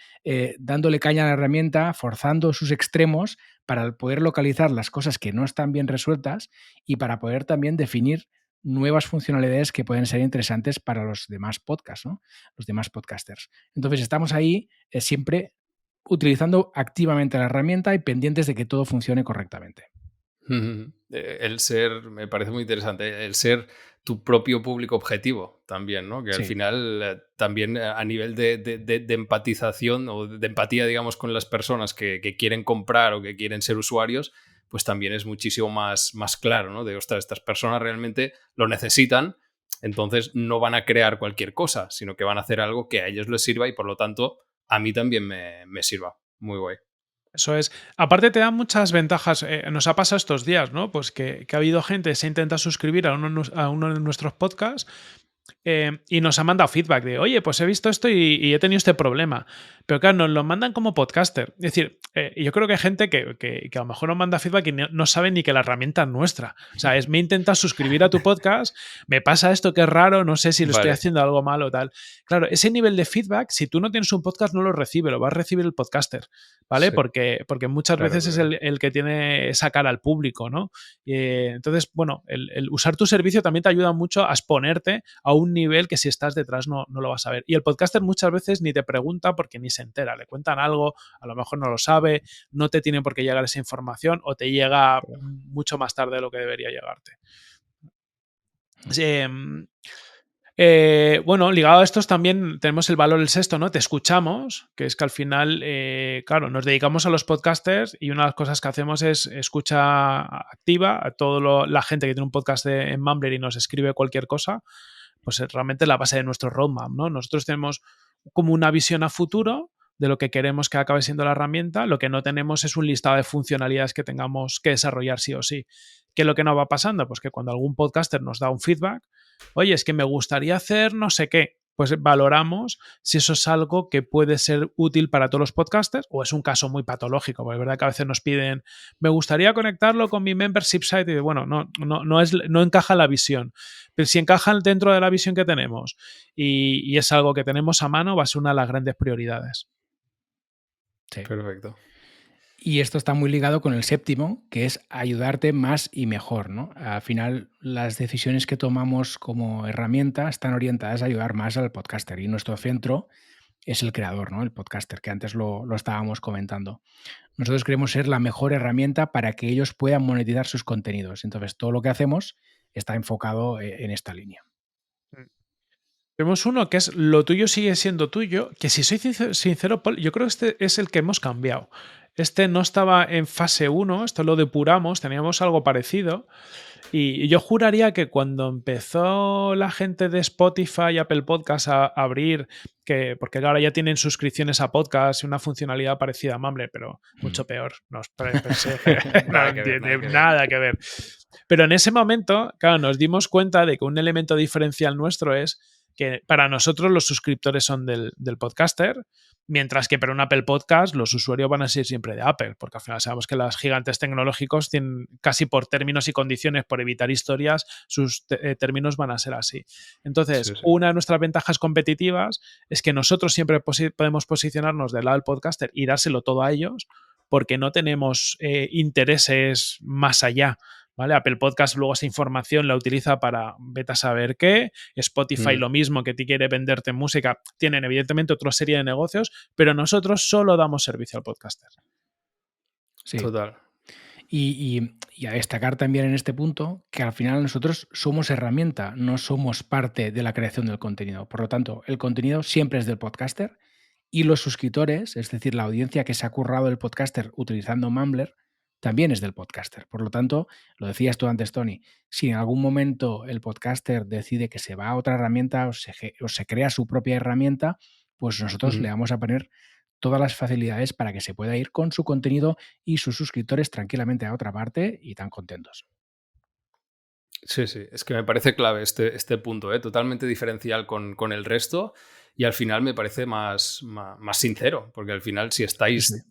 dándole caña a la herramienta, forzando sus extremos para poder localizar las cosas que no están bien resueltas y para poder también definir nuevas funcionalidades que pueden ser interesantes para los demás podcasts, ¿no? Los demás podcasters. Entonces estamos ahí siempre utilizando activamente la herramienta y pendientes de que todo funcione correctamente. El ser, me parece muy interesante, el ser tu propio público objetivo también, ¿no? Que al final también a nivel de empatización o de empatía, digamos, con las personas que quieren comprar o que quieren ser usuarios, pues también es muchísimo más claro, ¿no? De, ostras, estas personas realmente lo necesitan, entonces no van a crear cualquier cosa, sino que van a hacer algo que a ellos les sirva y por lo tanto a mí también me sirva. Muy guay. Eso es. Aparte te dan muchas ventajas. Nos ha pasado estos días, ¿no? Pues que ha habido gente que se intenta suscribir a uno de nuestros podcasts y nos ha mandado feedback de, oye, pues he visto esto y he tenido este problema. Pero claro, nos lo mandan como podcaster. Es decir, yo creo que hay gente que a lo mejor nos manda feedback y no sabe ni que la herramienta es nuestra. O sea, me intentas suscribir a tu podcast, me pasa esto que es raro, no sé si lo estoy haciendo algo mal o tal. Claro, ese nivel de feedback, si tú no tienes un podcast, no lo recibe, lo va a recibir el podcaster, ¿vale? Sí. Porque muchas veces es el que tiene esa cara al público, ¿no? Entonces, bueno, el usar tu servicio también te ayuda mucho a exponerte a un nivel que si estás detrás no lo vas a ver. Y el podcaster muchas veces ni te pregunta porque ni se entera. Le cuentan algo, a lo mejor no lo sabe, no te tiene por qué llegar esa información o te llega mucho más tarde de lo que debería llegarte. Bueno, ligado a estos también tenemos el valor el sexto, ¿no? Te escuchamos, que es que al final, claro, nos dedicamos a los podcasters y una de las cosas que hacemos es escucha activa a toda la gente que tiene un podcast en Mumbler y nos escribe cualquier cosa, pues es realmente la base de nuestro roadmap, ¿no? Nosotros tenemos como una visión a futuro de lo que queremos que acabe siendo la herramienta, lo que no tenemos es un listado de funcionalidades que tengamos que desarrollar sí o sí. ¿Qué es lo que nos va pasando? Pues que cuando algún podcaster nos da un feedback, oye, es que me gustaría hacer no sé qué, pues valoramos si eso es algo que puede ser útil para todos los podcasters o es un caso muy patológico, porque es verdad que a veces nos piden, me gustaría conectarlo con mi membership site y bueno, no encaja la visión, pero si encaja dentro de la visión que tenemos y es algo que tenemos a mano, va a ser una de las grandes prioridades. Sí. Perfecto. Y esto está muy ligado con el séptimo, que es ayudarte más y mejor, ¿no? Al final, las decisiones que tomamos como herramienta están orientadas a ayudar más al podcaster y nuestro centro es el creador, ¿no? El podcaster, que antes lo estábamos comentando. Nosotros queremos ser la mejor herramienta para que ellos puedan monetizar sus contenidos. Entonces, todo lo que hacemos está enfocado en esta línea. Tenemos uno que es lo tuyo sigue siendo tuyo, que si soy sincero, Paul, yo creo que este es el que hemos cambiado. Este no estaba en fase 1, esto lo depuramos, teníamos algo parecido. Y yo juraría que cuando empezó la gente de Spotify y Apple Podcasts a abrir, porque ahora ya tienen suscripciones a podcasts y una funcionalidad parecida a Mumbler, pero mucho peor. No os pensé, no tiene nada que ver. Pero en ese momento, claro, nos dimos cuenta de que un elemento diferencial nuestro es que para nosotros los suscriptores son del podcaster, mientras que para un Apple Podcast los usuarios van a ser siempre de Apple, porque al final sabemos que los gigantes tecnológicos tienen casi por términos y condiciones, por evitar historias, sus términos van a ser así. Entonces, una de nuestras ventajas competitivas es que nosotros siempre podemos posicionarnos del lado del podcaster y dárselo todo a ellos, porque no tenemos intereses más allá. ¿Vale? Apple Podcast luego esa información la utiliza para vete a saber qué. Spotify lo mismo, que te quiere venderte música. Tienen evidentemente otra serie de negocios, pero nosotros solo damos servicio al podcaster. Sí. Total. Y a destacar también en este punto que al final nosotros somos herramienta, no somos parte de la creación del contenido. Por lo tanto, el contenido siempre es del podcaster y los suscriptores, es decir, la audiencia que se ha currado el podcaster utilizando Mumbler, también es del podcaster. Por lo tanto, lo decías tú antes, Tony, si en algún momento el podcaster decide que se va a otra herramienta o se crea su propia herramienta, pues nosotros le vamos a poner todas las facilidades para que se pueda ir con su contenido y sus suscriptores tranquilamente a otra parte y tan contentos. Sí, sí, es que me parece clave este punto, ¿eh? Totalmente diferencial con el resto y al final me parece más sincero, porque al final si Sí, sí. estáis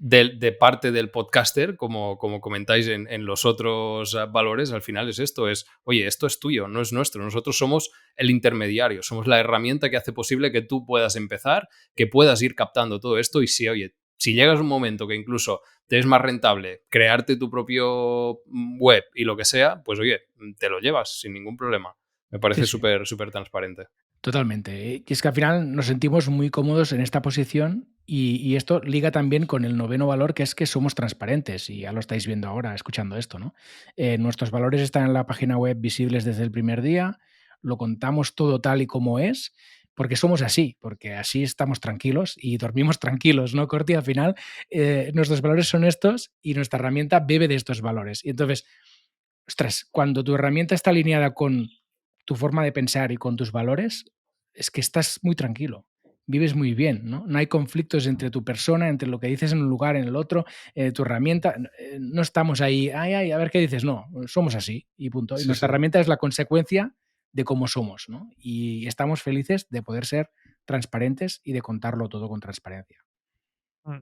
de parte del podcaster, como comentáis en los otros valores, al final es esto, oye, esto es tuyo, no es nuestro, nosotros somos el intermediario, somos la herramienta que hace posible que tú puedas empezar, que puedas ir captando todo esto y si, oye, si llegas a un momento que incluso te es más rentable crearte tu propio web y lo que sea, pues oye, te lo llevas sin ningún problema. Me Sí, parece sí. súper, súper transparente. Totalmente. Y es que al final nos sentimos muy cómodos en esta posición y esto liga también con el noveno valor, que es que somos transparentes y ya lo estáis viendo ahora escuchando esto, ¿no? Nuestros valores están en la página web visibles desde el primer día, lo contamos todo tal y como es, porque somos así, porque así estamos tranquilos y dormimos tranquilos, ¿no, Corti? Al final, nuestros valores son estos y nuestra herramienta bebe de estos valores. Y entonces, ostras, cuando tu herramienta está alineada con tu forma de pensar y con tus valores, es que estás muy tranquilo, vives muy bien, ¿no? No hay conflictos entre tu persona, entre lo que dices en un lugar, en el otro, tu herramienta. No estamos ahí, ay, ay, a ver qué dices. No, somos así y punto. Y Sí, nuestra sí. herramienta es la consecuencia de cómo somos, ¿no? Y estamos felices de poder ser transparentes y de contarlo todo con transparencia. Mm.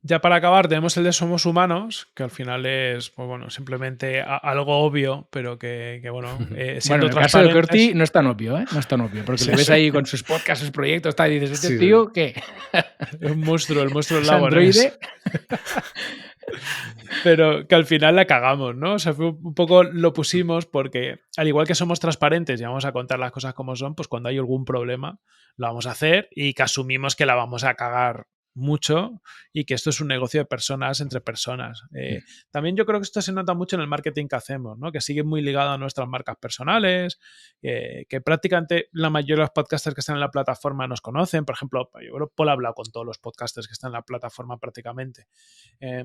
Ya para acabar, tenemos el de Somos Humanos, que al final es, pues bueno, simplemente algo obvio, pero que bueno, Bueno, siendo en el caso de transparentes. Corti no es tan obvio, ¿eh? No es tan obvio, porque Sí, le ves sí, ahí con sus podcasts, sus proyectos, tal, y dices, ¿este Sí, sí. tío qué? es un monstruo, el monstruo del ¿Es lago Ness. androide? Pero que al final la cagamos, ¿no? O sea, fue un poco lo pusimos porque, al igual que somos transparentes y vamos a contar las cosas como son, pues cuando hay algún problema lo vamos a hacer y que asumimos que la vamos a cagar mucho y que esto es un negocio de personas entre personas. También yo creo que esto se nota mucho en el marketing que hacemos, ¿no? Que sigue muy ligado a nuestras marcas personales, que prácticamente la mayoría de los podcasters que están en la plataforma nos conocen. Por ejemplo, yo creo que Paul ha hablado con todos los podcasters que están en la plataforma prácticamente. Eh,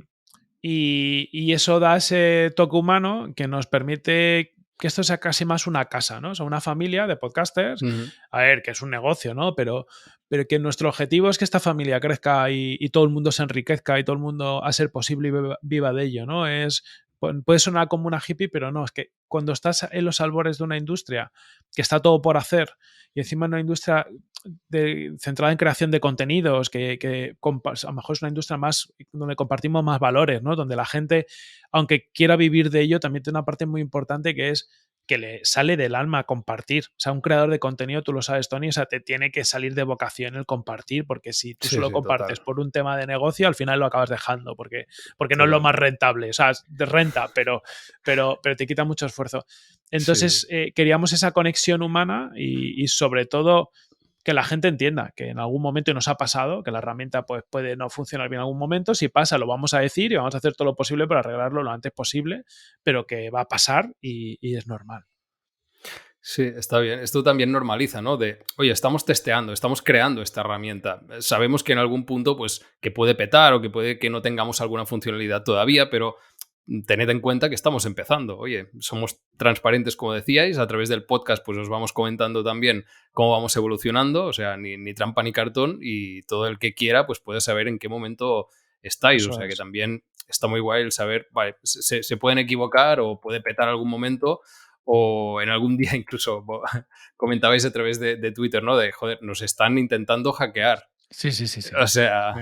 y eso da ese toque humano que nos permite que esto sea casi más una casa, ¿no? O sea, una familia de podcasters. Ujú. A ver, que es un negocio, ¿no? Pero que nuestro objetivo es que esta familia crezca y todo el mundo se enriquezca y todo el mundo, a ser posible, y viva de ello, ¿no? Puede sonar como una hippie, pero no, es que cuando estás en los albores de una industria que está todo por hacer y encima una industria centrada en creación de contenidos, que a lo mejor es una industria más donde compartimos más valores, ¿no? Donde la gente, aunque quiera vivir de ello, también tiene una parte muy importante que es que le sale del alma compartir. O sea, un creador de contenido, tú lo sabes, Tony, o sea, te tiene que salir de vocación el compartir, porque si tú Sí, solo sí, compartes total. por un tema de negocio, al final lo acabas dejando, porque no es lo Total. más rentable. O sea, de renta, pero te quita mucho esfuerzo. Sí. Entonces, queríamos esa conexión humana y sobre todo que la gente entienda que en algún momento nos ha pasado, que la herramienta pues, puede no funcionar bien en algún momento. Si pasa, lo vamos a decir y vamos a hacer todo lo posible para arreglarlo lo antes posible, pero que va a pasar y es normal. Sí, está bien. Esto también normaliza, ¿no? Oye, estamos testeando, estamos creando esta herramienta. Sabemos que en algún punto, pues, que puede petar o que puede que no tengamos alguna funcionalidad todavía, pero tened en cuenta que estamos empezando. Oye, somos transparentes, como decíais, a través del podcast, pues os vamos comentando también cómo vamos evolucionando, o sea, ni trampa ni cartón, y todo el que quiera, pues puede saber en qué momento estáis. O Eso sea, que es. también está muy guay el saber, vale, se pueden equivocar o puede petar algún momento o en algún día incluso comentabais a través de Twitter, ¿no? De, joder, nos están intentando hackear. Sí, sí, sí, sí. O sea,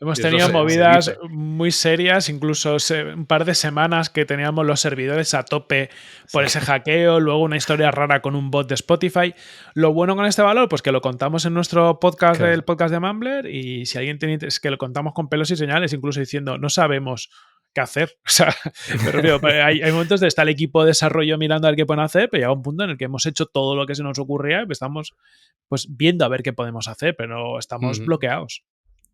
Hemos eso tenido se movidas dice. muy serias, incluso un par de semanas que teníamos los servidores a tope por Sí. ese hackeo, luego una historia rara con un bot de Spotify. Lo bueno con este valor, pues que lo contamos en nuestro podcast del Claro. podcast de Mumbler y si alguien tiene es que lo contamos con pelos y señales, incluso diciendo, no sabemos qué hacer. O sea, me refiero, hay momentos de estar el equipo de desarrollo mirando a ver qué pueden hacer, pero llega un punto en el que hemos hecho todo lo que se nos ocurría y estamos pues viendo a ver qué podemos hacer, pero estamos Ujú. bloqueados.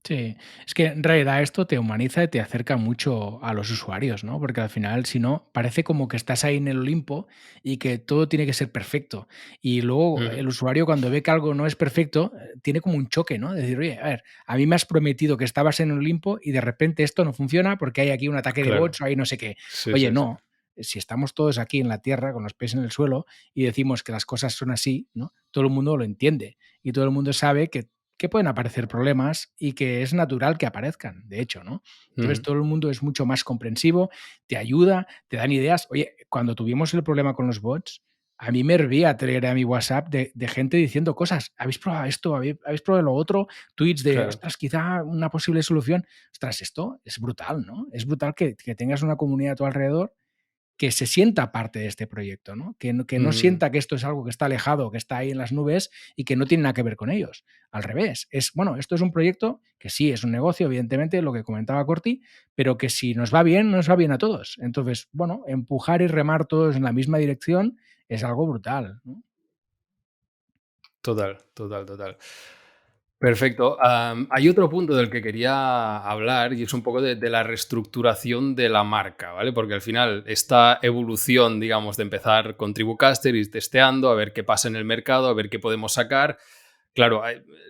Sí, es que en realidad esto te humaniza y te acerca mucho a los usuarios, ¿no? Porque al final, si no, parece como que estás ahí en el Olimpo y que todo tiene que ser perfecto. Y luego Ujú. el usuario cuando ve que algo no es perfecto, tiene como un choque, ¿no? De decir, oye, a ver, a mí me has prometido que estabas en el Olimpo y de repente esto no funciona porque hay aquí un ataque de Claro. bots o hay no sé qué. Sí, Oye, sí, sí. no, si estamos todos aquí en la Tierra con los pies en el suelo y decimos que las cosas son así, ¿no? Todo el mundo lo entiende y todo el mundo sabe que pueden aparecer problemas y que es natural que aparezcan, de hecho, ¿no? Entonces Ujú. todo el mundo es mucho más comprensivo, te ayuda, te dan ideas. Oye, cuando tuvimos el problema con los bots, a mí me hervía Telegram y WhatsApp de gente diciendo cosas. ¿Habéis probado esto? ¿Habéis probado lo otro? Tweets de, Claro. ostras, quizá una posible solución. Ostras, esto es brutal, ¿no? Es brutal que tengas una comunidad a tu alrededor que se sienta parte de este proyecto, ¿no? Que no Ujú. sienta que esto es algo que está alejado, que está ahí en las nubes y que no tiene nada que ver con ellos. Al revés, bueno, esto es un proyecto que sí es un negocio, evidentemente, lo que comentaba Corti, pero que si nos va bien, nos va bien a todos. Entonces, bueno, empujar y remar todos en la misma dirección es algo brutal, ¿no? Total, total, total. Perfecto. Hay otro punto del que quería hablar y es un poco de la reestructuración de la marca, ¿vale? Porque al final esta evolución, digamos, de empezar con Tribucaster, ir testeando, a ver qué pasa en el mercado, a ver qué podemos sacar. Claro,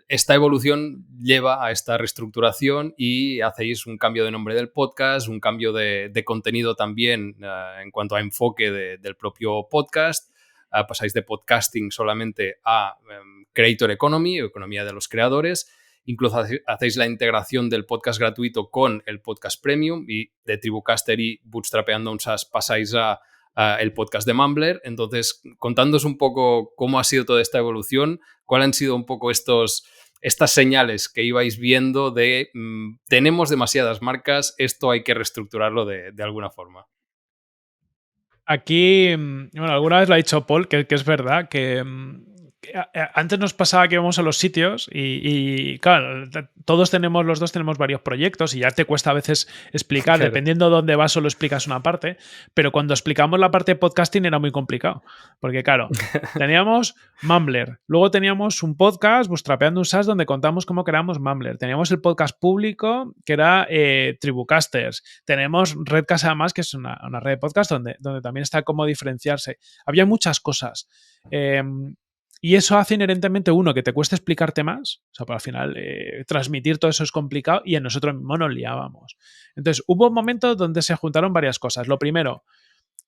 esta evolución lleva a esta reestructuración y hacéis un cambio de nombre del podcast, un cambio de contenido también en cuanto a enfoque del propio podcast. Pasáis de podcasting solamente a Creator Economy, o economía de los creadores. Incluso hacéis la integración del podcast gratuito con el podcast premium y de Tribucaster y Bootstrapeando un SaaS pasáis a el podcast de Mumbler. Entonces, contándoos un poco cómo ha sido toda esta evolución, cuáles han sido un poco estas señales que ibais viendo de tenemos demasiadas marcas, esto hay que reestructurarlo de alguna forma. Aquí, bueno, alguna vez lo ha dicho Paul, que es verdad, que antes nos pasaba que íbamos a los sitios y claro, los dos tenemos varios proyectos y ya te cuesta a veces explicar, Claro. dependiendo de dónde vas, solo explicas una parte, pero cuando explicamos la parte de podcasting era muy complicado, porque claro, teníamos Mumbler, luego teníamos un podcast, Bootstrapeando un SaaS, donde contamos cómo creamos Mumbler, teníamos el podcast público, que era Tribucasters, tenemos Redcast además, que es una red de podcast donde también está cómo diferenciarse. Había muchas cosas. Y eso hace inherentemente, uno, que te cueste explicarte más. O sea, para al final transmitir todo eso es complicado y en nosotros mismos nos liábamos. Entonces, hubo un momento donde se juntaron varias cosas. Lo primero,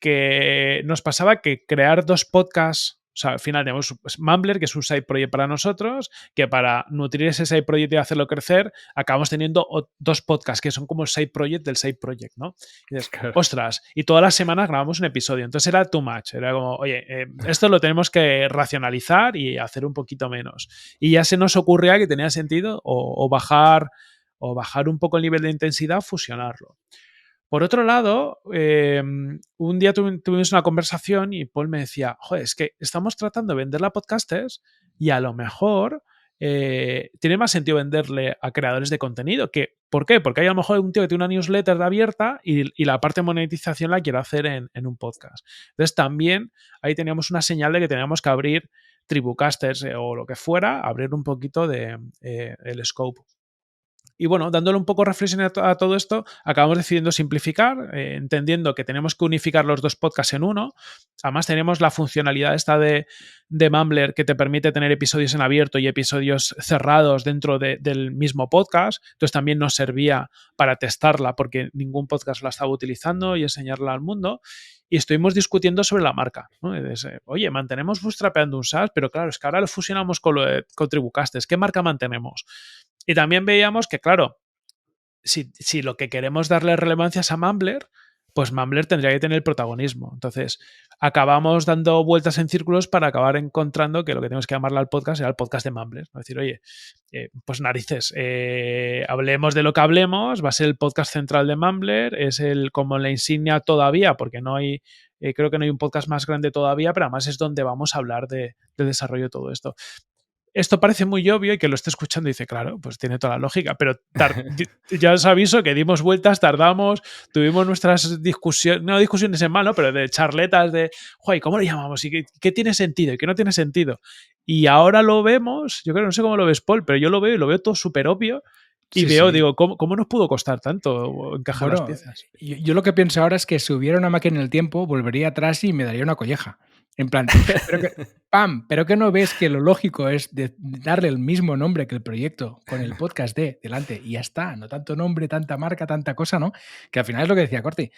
que nos pasaba que crear dos podcasts, o sea, al final tenemos Mumbler, que es un side project para nosotros, que para nutrir ese side project y hacerlo crecer, acabamos teniendo dos podcasts que son como el side project del side project, ¿no? Y dices, Claro. ostras, y todas las semanas grabamos un episodio. Entonces era too much. Era como, oye, esto lo tenemos que racionalizar y hacer un poquito menos. Y ya se nos ocurría que tenía sentido o bajar un poco el nivel de intensidad, fusionarlo. Por otro lado, un día tuvimos una conversación y Paul me decía, joder, es que estamos tratando de venderla a podcasters y a lo mejor tiene más sentido venderle a creadores de contenido. ¿Por qué? Porque hay a lo mejor un tío que tiene una newsletter abierta y la parte de monetización la quiere hacer en un podcast. Entonces también ahí teníamos una señal de que teníamos que abrir Tribucasters o lo que fuera, abrir un poquito el scope. Y bueno, dándole un poco reflexión a todo esto, acabamos decidiendo simplificar, entendiendo que tenemos que unificar los dos podcasts en uno. Además, tenemos la funcionalidad esta de Mumbler que te permite tener episodios en abierto y episodios cerrados dentro del mismo podcast. Entonces, también nos servía para testarla porque ningún podcast la estaba utilizando y enseñarla al mundo. Y estuvimos discutiendo sobre la marca, ¿no? Oye, mantenemos Bootstrapeando un SaaS, pero claro, es que ahora lo fusionamos con Tribucasters. ¿Qué marca mantenemos? Y también veíamos que, claro, si lo que queremos darle relevancia es a Mumbler, pues Mumbler tendría que tener el protagonismo. Entonces, acabamos dando vueltas en círculos para acabar encontrando que lo que tenemos que llamarle al podcast era el podcast de Mumbler. Es decir, oye, pues narices, hablemos de lo que hablemos, va a ser el podcast central de Mumbler, es como la insignia todavía, porque no hay, creo que no hay un podcast más grande todavía, pero además es donde vamos a hablar del desarrollo de todo esto. Esto parece muy obvio y que lo esté escuchando y dice, claro, pues tiene toda la lógica, pero ya os aviso que dimos vueltas, tardamos, tuvimos nuestras discusiones, no discusiones en mano, pero de charletas de, joder, ¿cómo lo llamamos? ¿Y qué tiene sentido y qué no tiene sentido? Y ahora lo vemos, yo creo, no sé cómo lo ves, Paul, pero yo lo veo y lo veo todo súper obvio Y Sí, veo, sí. digo, ¿cómo nos pudo costar tanto encajar las Bueno, piezas? yo lo que pienso ahora es que si hubiera una máquina en el tiempo, volvería atrás y me daría una colleja. En plan, pero que, ¡pam! ¿Pero que no ves que lo lógico es darle el mismo nombre que el proyecto con el podcast de delante y ya está? No tanto nombre, tanta marca, tanta cosa, ¿no? Que al final es lo que decía Corti.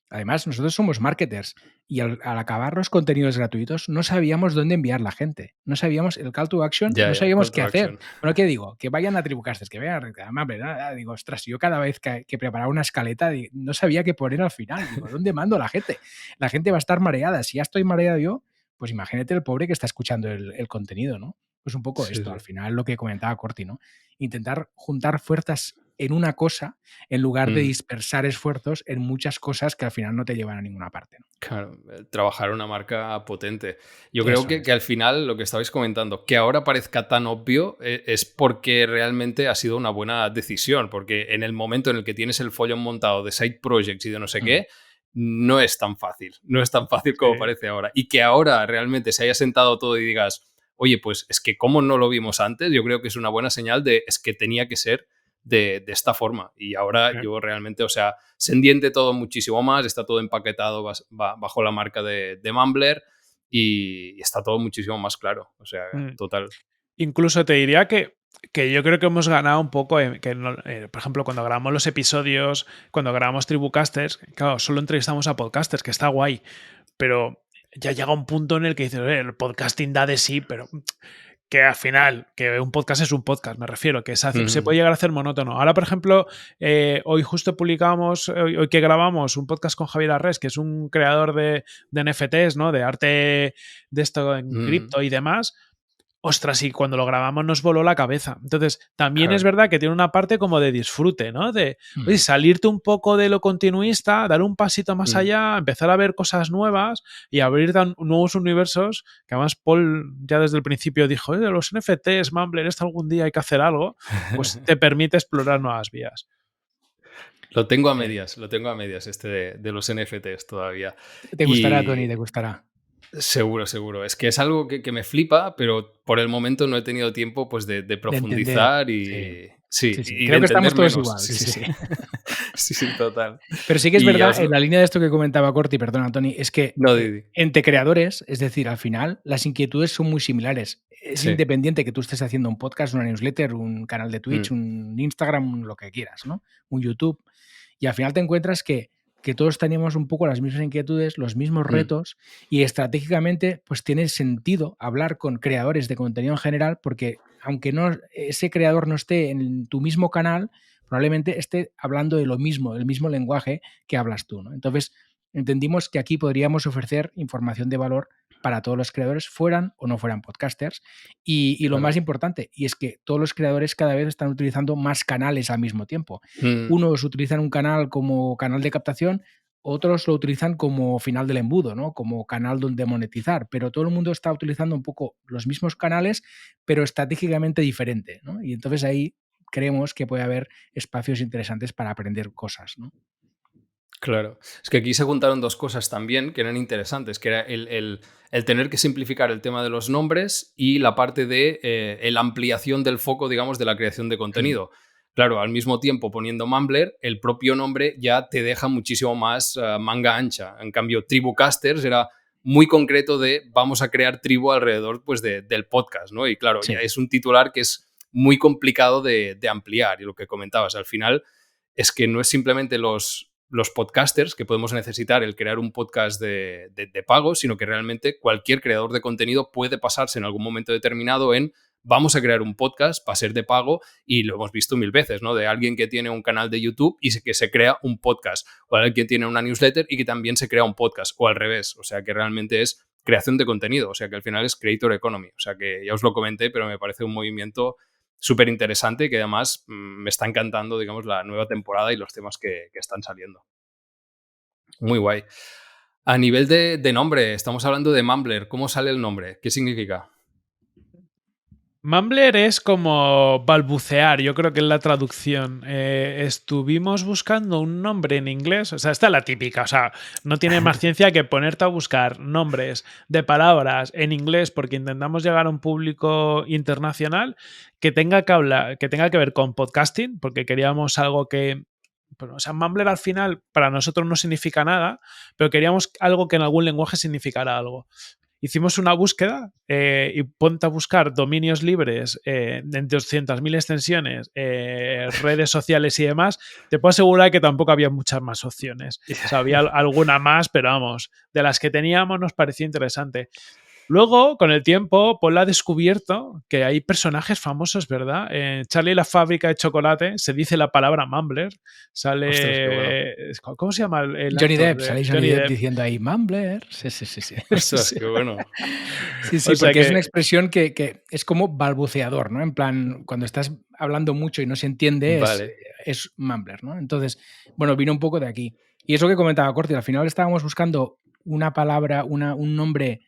Además, nosotros somos marketers y al acabar los contenidos gratuitos no sabíamos dónde enviar la gente. No sabíamos el call to action, no Ya, sabíamos call qué to hacer. action. Bueno, ¿qué digo? Que vayan a Tribucasters, que vayan a Reclamable. Digo, ostras, yo cada vez que preparaba una escaleta no sabía qué poner al final. Digo, ¿dónde mando a la gente? La gente va a estar mareada. Si ya estoy mareado yo, pues imagínate el pobre que está escuchando el contenido, ¿no? Pues un poco Sí, esto, sí. al final lo que comentaba Corti, ¿no? Intentar juntar fuerzas en una cosa en lugar de Mm. dispersar esfuerzos en muchas cosas que al final no te llevan a ninguna parte, ¿no? Claro, trabajar una marca potente. Yo creo Eso que es. al final lo que estabais comentando, que ahora parezca tan obvio, es porque realmente ha sido una buena decisión, porque en el momento en el que tienes el follón montado de side projects y de no sé Mm, qué, no es tan fácil, no es tan fácil como Sí. parece ahora. Y que ahora realmente se haya sentado todo y digas, oye, pues es que cómo no lo vimos antes, yo creo que es una buena señal de es que tenía que ser de esta forma. Y ahora yo realmente, o sea, se entiende todo muchísimo más, está todo empaquetado bajo la marca de Mumbler y está todo muchísimo más claro. O sea, Mm. total. Incluso te diría que yo creo que hemos ganado un poco, por ejemplo, cuando grabamos los episodios, cuando grabamos Tribucasters, claro, solo entrevistamos a podcasters, que está guay, pero ya llega un punto en el que dices, el podcasting da de sí, pero que al final, que un podcast es un podcast, me refiero, que se Ujú. puede llegar a hacer monótono. Ahora, por ejemplo, hoy justo publicamos, hoy que grabamos un podcast con Javier Arres, que es un creador de NFTs, ¿no? De arte de esto en Mm, cripto y demás. Ostras, y cuando lo grabamos nos voló la cabeza. Entonces, también es claro. verdad que tiene una parte como de disfrute, ¿no? De, oye, mm. salirte un poco de lo continuista, dar un pasito más Mm. allá, empezar a ver cosas nuevas y abrir nuevos universos, que además Paul ya desde el principio dijo, los NFTs, Mumbler, esto algún día hay que hacer algo, pues te permite explorar nuevas vías. Eh, Lo tengo a medias este de los NFTs todavía. Te gustará, Tony, Y te gustará. seguro, seguro. Es que es algo que me flipa, pero por el momento no he tenido tiempo pues, de De entender. profundizar Sí, y sí, sí, sí. y de Creo que entender estamos todos menos. igual. Sí, Sí, sí. sí. Sí, sí, total. Pero sí que es Y ya verdad, os en lo... la línea de esto que comentaba Corti, perdona, Tony, es que No, Didi. entre creadores, es decir, al final, las inquietudes son muy similares. Es Sí. independiente que tú estés haciendo un podcast, una newsletter, un canal de Twitch, Mm, un Instagram, lo que quieras, ¿no? Un YouTube. Y al final te encuentras que todos teníamos un poco las mismas inquietudes, los mismos mm. retos y estratégicamente pues tiene sentido hablar con creadores de contenido en general porque aunque no, ese creador no esté en tu mismo canal, probablemente esté hablando de lo mismo, el mismo lenguaje que hablas tú, ¿no? Entonces, entendimos que aquí podríamos ofrecer información de valor para todos los creadores, fueran o no fueran podcasters. Y lo más Claro. importante, y es que todos los creadores cada vez están utilizando más canales al mismo tiempo. Mm, Unos utilizan un canal como canal de captación, otros lo utilizan como final del embudo, ¿no? Como canal donde monetizar, pero todo el mundo está utilizando un poco los mismos canales, pero estratégicamente diferente, ¿no? Y entonces ahí creemos que puede haber espacios interesantes para aprender cosas, ¿no? claro. Es que aquí se juntaron dos cosas también que eran interesantes, que era el tener que simplificar el tema de los nombres y la parte de la ampliación del foco, digamos, de la creación de Mm, contenido. Claro, al mismo tiempo poniendo Mumbler, el propio nombre ya te deja muchísimo más manga ancha. En cambio, Tribucasters era muy concreto de vamos a crear tribu alrededor pues, del podcast, ¿no? Y claro, ya sí. es un titular que es muy complicado de ampliar. Y lo que comentabas, al final es que no es simplemente los podcasters que podemos necesitar el crear un podcast de pago, sino que realmente cualquier creador de contenido puede pasarse en algún momento determinado en vamos a crear un podcast para ser de pago y lo hemos visto mil veces, ¿no? De alguien que tiene un canal de YouTube y que se crea un podcast, o alguien que tiene una newsletter y que también se crea un podcast, o al revés, o sea que realmente es creación de contenido, o sea que al final es creator economy, o sea que ya os lo comenté, pero me parece un movimiento súper interesante y que además me está encantando, digamos, la nueva temporada y los temas que están saliendo. Muy guay. A nivel de nombre, estamos hablando de Mumbler. ¿Cómo sale el nombre? ¿Qué significa? Mumbler es como balbucear, yo creo que es la traducción. Estuvimos buscando un nombre en inglés, o sea, esta es la típica, o sea, no tiene más ciencia que ponerte a buscar nombres de palabras en inglés porque intentamos llegar a un público internacional que tenga que ver con podcasting, porque queríamos algo que... Bueno, o sea, Mumbler al final para nosotros no significa nada, pero queríamos algo que en algún lenguaje significara algo. Hicimos una búsqueda y ponte a buscar dominios libres de 200.000 extensiones, redes sociales y demás. Te puedo asegurar que tampoco había muchas más opciones. O sea, había alguna más, pero vamos, de las que teníamos nos pareció interesante. Luego, con el tiempo, Paul ha descubierto que hay personajes famosos, ¿verdad? En Charlie y la fábrica de chocolate se dice la palabra Mumbler. Sale... Ostras, qué bueno. ¿Cómo se llama el Johnny actor? Depp, sale Johnny Depp diciendo ahí, Mumbler. Sí. Ostras, qué bueno. Sí, O sea porque es que- una expresión que es como balbuceador, ¿no? En plan, cuando estás hablando mucho y no se entiende, Vale. es Mumbler, ¿no? Entonces, bueno, vino un poco de aquí. Y eso que comentaba Corti, al final estábamos buscando una palabra, un nombre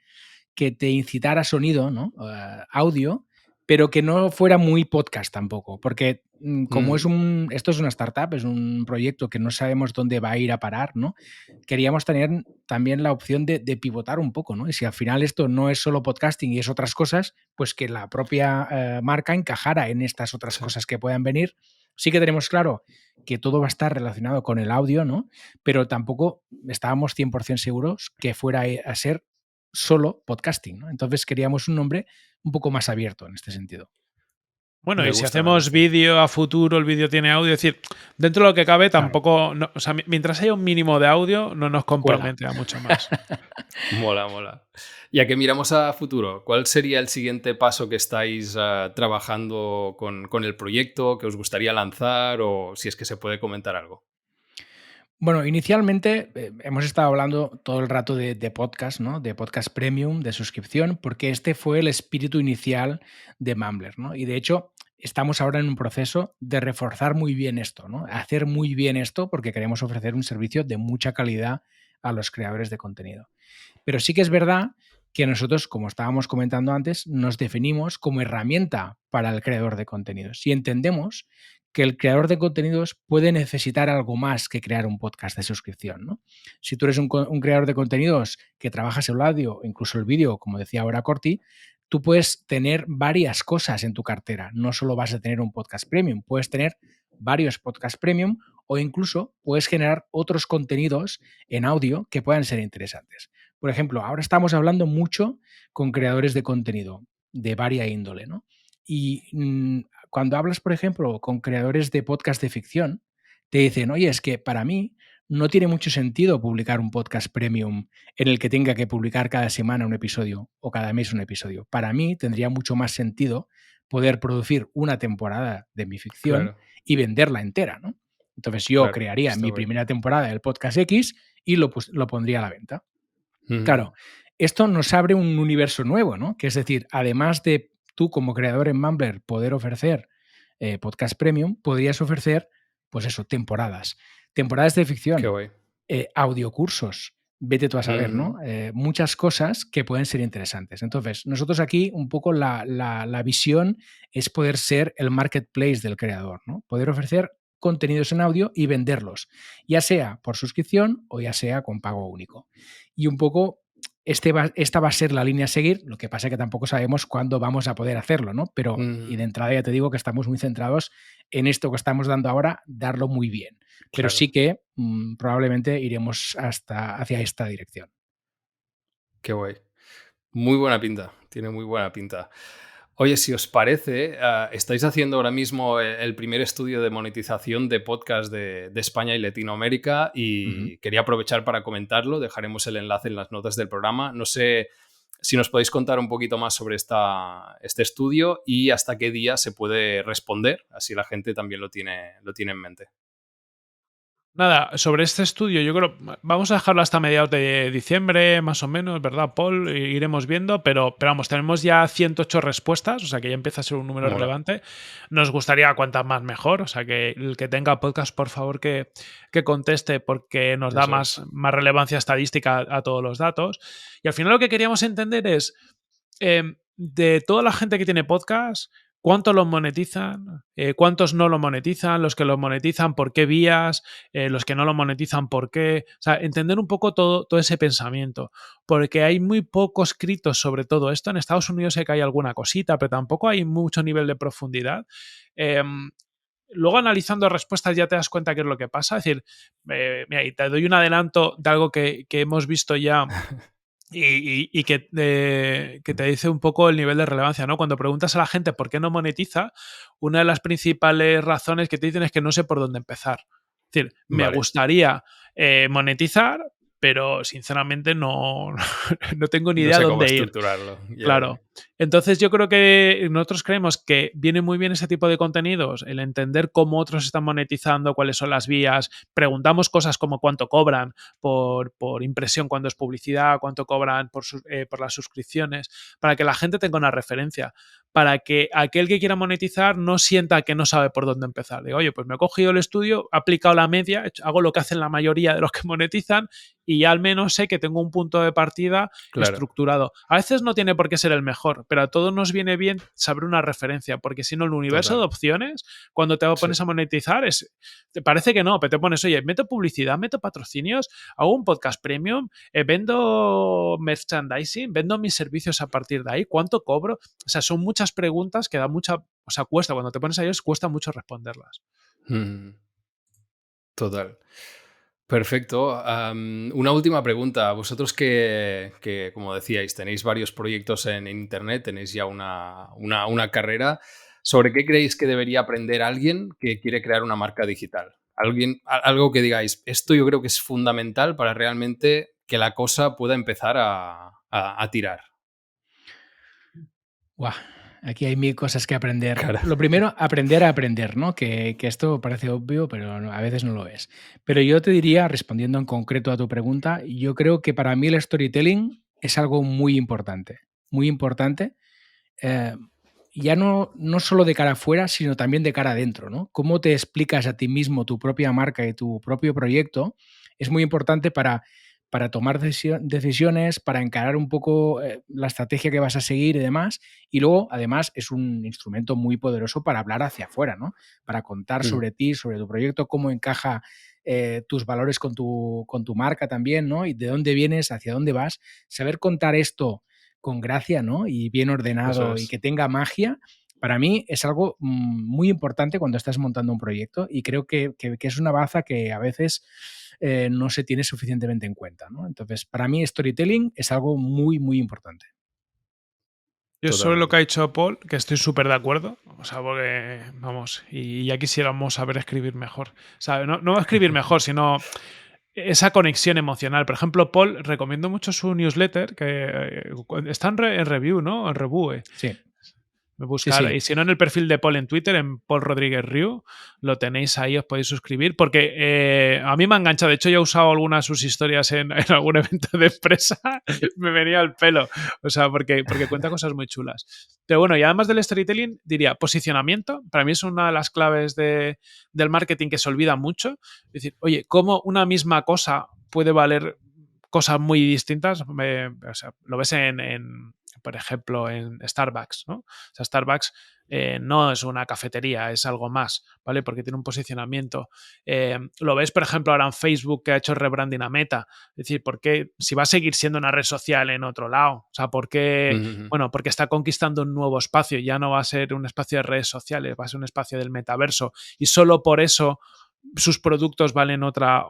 que te incitara sonido, ¿no? Audio, pero que no fuera muy podcast tampoco, porque como esto es una startup, es un proyecto que no sabemos dónde va a ir a parar, ¿no? Queríamos tener también la opción de pivotar un poco, ¿no? Y si al final esto no es solo podcasting y es otras cosas, pues que la propia marca encajara en estas otras cosas que puedan venir. Sí que tenemos claro que todo va a estar relacionado con el audio, ¿no? Pero tampoco estábamos 100% seguros que fuera a ser solo podcasting, ¿no? Entonces queríamos un nombre un poco más abierto en este sentido. Bueno, Me y si gusta, me hacemos gusta. vídeo a futuro, el vídeo tiene audio, es decir, dentro de lo que cabe Claro. tampoco, o sea, mientras haya un mínimo de audio, no nos compromete a mucho más. Mola. Ya que miramos a futuro, ¿cuál sería el siguiente paso que estáis trabajando con el proyecto, que os gustaría lanzar o si es que se puede comentar algo? Bueno, inicialmente hemos estado hablando todo el rato de podcast, ¿no? De podcast premium, de suscripción, porque este fue el espíritu inicial de Mumbler, ¿no? Y de hecho, estamos ahora en un proceso de reforzar muy bien esto, ¿no? Hacer muy bien esto porque queremos ofrecer un servicio de mucha calidad a los creadores de contenido. Pero sí que es verdad que nosotros, como estábamos comentando antes, nos definimos como herramienta para el creador de contenidos y entendemos que el creador de contenidos puede necesitar algo más que crear un podcast de suscripción, ¿no? Si tú eres un creador de contenidos que trabajas el audio, incluso el vídeo, como decía ahora Corti, tú puedes tener varias cosas en tu cartera. No solo vas a tener un podcast premium, puedes tener varios podcasts premium o incluso puedes generar otros contenidos en audio que puedan ser interesantes. Por ejemplo, ahora estamos hablando mucho con creadores de contenido de varia índole, ¿no? Y cuando hablas, por ejemplo, con creadores de podcast de ficción, te dicen, oye, es que para mí no tiene mucho sentido publicar un podcast premium en el que tenga que publicar cada semana un episodio o cada mes un episodio. Para mí tendría mucho más sentido poder producir una temporada de mi ficción Claro, y venderla entera, ¿no? Entonces yo claro, crearía está mi guay. primera temporada del podcast X y lo pondría a la venta. Ujú. Claro, esto nos abre un universo nuevo, ¿no? Que es decir, además de tú como creador en Mumbler poder ofrecer podcast premium, podrías ofrecer, pues eso, temporadas. Temporadas de Qué ficción, guay. audiocursos, vete tú a saber, ¿no? Ujú. Muchas cosas que pueden ser interesantes. Entonces, nosotros aquí un poco la visión es poder ser el marketplace del creador, ¿no? Poder ofrecer contenidos en audio y venderlos, ya sea por suscripción o ya sea con pago único. Y un poco esta va a ser la línea a seguir, lo que pasa es que tampoco sabemos cuándo vamos a poder hacerlo, ¿no? Pero, y de entrada ya te digo que estamos muy centrados en esto que estamos dando ahora, darlo muy bien. Pero Claro. sí que probablemente iremos hacia esta dirección. Qué guay. Muy buena pinta, tiene muy buena pinta. Oye, si os parece, estáis haciendo ahora mismo el primer estudio de monetización de podcast de España y Latinoamérica y quería aprovechar para comentarlo. Dejaremos el enlace en las notas del programa. No sé si nos podéis contar un poquito más sobre este estudio y hasta qué día se puede responder, así la gente también lo tiene en mente. Nada, sobre este estudio, yo creo, vamos a dejarlo hasta mediados de diciembre, más o menos, ¿verdad, Paul? Iremos viendo, pero vamos, tenemos ya 108 respuestas, o sea que ya empieza a ser un número Mola. relevante. Nos gustaría cuantas más mejor, o sea que el que tenga podcast, por favor, que conteste, porque nos da Eso más es. relevancia estadística a todos los datos. Y al final lo que queríamos entender es, de toda la gente que tiene podcast, ¿cuántos los monetizan? ¿Cuántos no lo monetizan? Los que lo monetizan, ¿por qué vías? Los que no lo monetizan, ¿por qué? O sea, entender un poco todo ese pensamiento, porque hay muy poco escrito sobre todo esto. En Estados Unidos sé que hay alguna cosita, pero tampoco hay mucho nivel de profundidad. Luego, analizando respuestas, ya te das cuenta qué es lo que pasa. Es decir, mira, y te doy un adelanto de algo que hemos visto ya y que te dice un poco el nivel de relevancia, ¿no? Cuando preguntas a la gente por qué no monetiza, una de las principales razones que te dicen es que no sé por dónde empezar. Es decir, me Vale. gustaría monetizar, pero sinceramente no, no tengo ni No idea sé cómo dónde ir. estructurarlo. Claro. Entonces yo creo que nosotros creemos que viene muy bien ese tipo de contenidos, el entender cómo otros están monetizando, cuáles son las vías. Preguntamos cosas como cuánto cobran por impresión cuando es publicidad, cuánto cobran por las suscripciones, para que la gente tenga una referencia, para que aquel que quiera monetizar no sienta que no sabe por dónde empezar. Digo, oye, pues me he cogido el estudio, he aplicado la media, hago lo que hacen la mayoría de los que monetizan y ya al menos sé que tengo un punto de partida Claro, estructurado. A veces no tiene por qué ser el mejor, pero a todos nos viene bien saber una referencia, porque si no, el universo de total. opciones, cuando te Sí. pones a monetizar, te parece que no, pero te pones, oye, meto publicidad, meto patrocinios, hago un podcast premium, vendo merchandising, vendo mis servicios a partir de ahí, ¿cuánto cobro? O sea, son muchas preguntas que da mucha, o sea, cuesta, cuando te pones a ellos, cuesta mucho responderlas. Mm, total. Perfecto. Una última pregunta. Vosotros que, como decíais, tenéis varios proyectos en Internet, tenéis ya una carrera. ¿Sobre qué creéis que debería aprender alguien que quiere crear una marca digital? Algo que digáis, esto yo creo que es fundamental para realmente que la cosa pueda empezar a tirar. Guau, aquí hay mil cosas que aprender. Claro. Lo primero, aprender a aprender, ¿no? Que esto parece obvio, pero a veces no lo es. Pero yo te diría, respondiendo en concreto a tu pregunta, yo creo que para mí el storytelling es algo muy importante. Muy importante. eh, ya no solo de cara afuera, sino también de cara adentro, ¿no? Cómo te explicas a ti mismo tu propia marca y tu propio proyecto es muy importante para tomar decisiones, para encarar un poco la estrategia que vas a seguir y demás. Y luego, además, es un instrumento muy poderoso para hablar hacia afuera, ¿no? Para contar Mm, sobre ti, sobre tu proyecto, cómo encaja tus valores con tu marca también, ¿no? Y de dónde vienes, hacia dónde vas. Saber contar esto con gracia, ¿no? Y bien eso ordenado y es. que tenga magia, para mí es algo muy importante cuando estás montando un proyecto y creo que es una baza que a veces no se tiene suficientemente en cuenta, ¿no? Entonces, para mí storytelling es algo muy, muy importante. Yo sobre lo que Totalmente. ha dicho Paul, que estoy súper de acuerdo, o sea, porque, vamos, y ya quisiéramos saber escribir mejor. O sea, no escribir mejor, sino esa conexión emocional. Por ejemplo, Paul, recomiendo mucho su newsletter, que está en review, ¿no? En review. Sí, Me sí, buscar, sí. y si no, en el perfil de Paul en Twitter, en Paul Rodríguez Riu, lo tenéis ahí, os podéis suscribir, porque a mí me ha enganchado. De hecho, yo he usado algunas de sus historias en algún evento de empresa, me venía al pelo, o sea, porque cuenta cosas muy chulas. Pero bueno, y además del storytelling, diría posicionamiento. Para mí es una de las claves del marketing que se olvida mucho. Es decir, oye, cómo una misma cosa puede valer cosas muy distintas. O sea, lo ves por ejemplo, en Starbucks, ¿no? O sea, Starbucks no es una cafetería, es algo más, ¿vale? Porque tiene un posicionamiento. Lo ves, por ejemplo, ahora en Facebook, que ha hecho rebranding a Meta. Es decir, ¿por qué? Si va a seguir siendo una red social en otro lado. O sea, ¿por qué? Ujú. Bueno, porque está conquistando un nuevo espacio. Ya no va a ser un espacio de redes sociales, va a ser un espacio del metaverso. Y solo por eso sus productos valen otra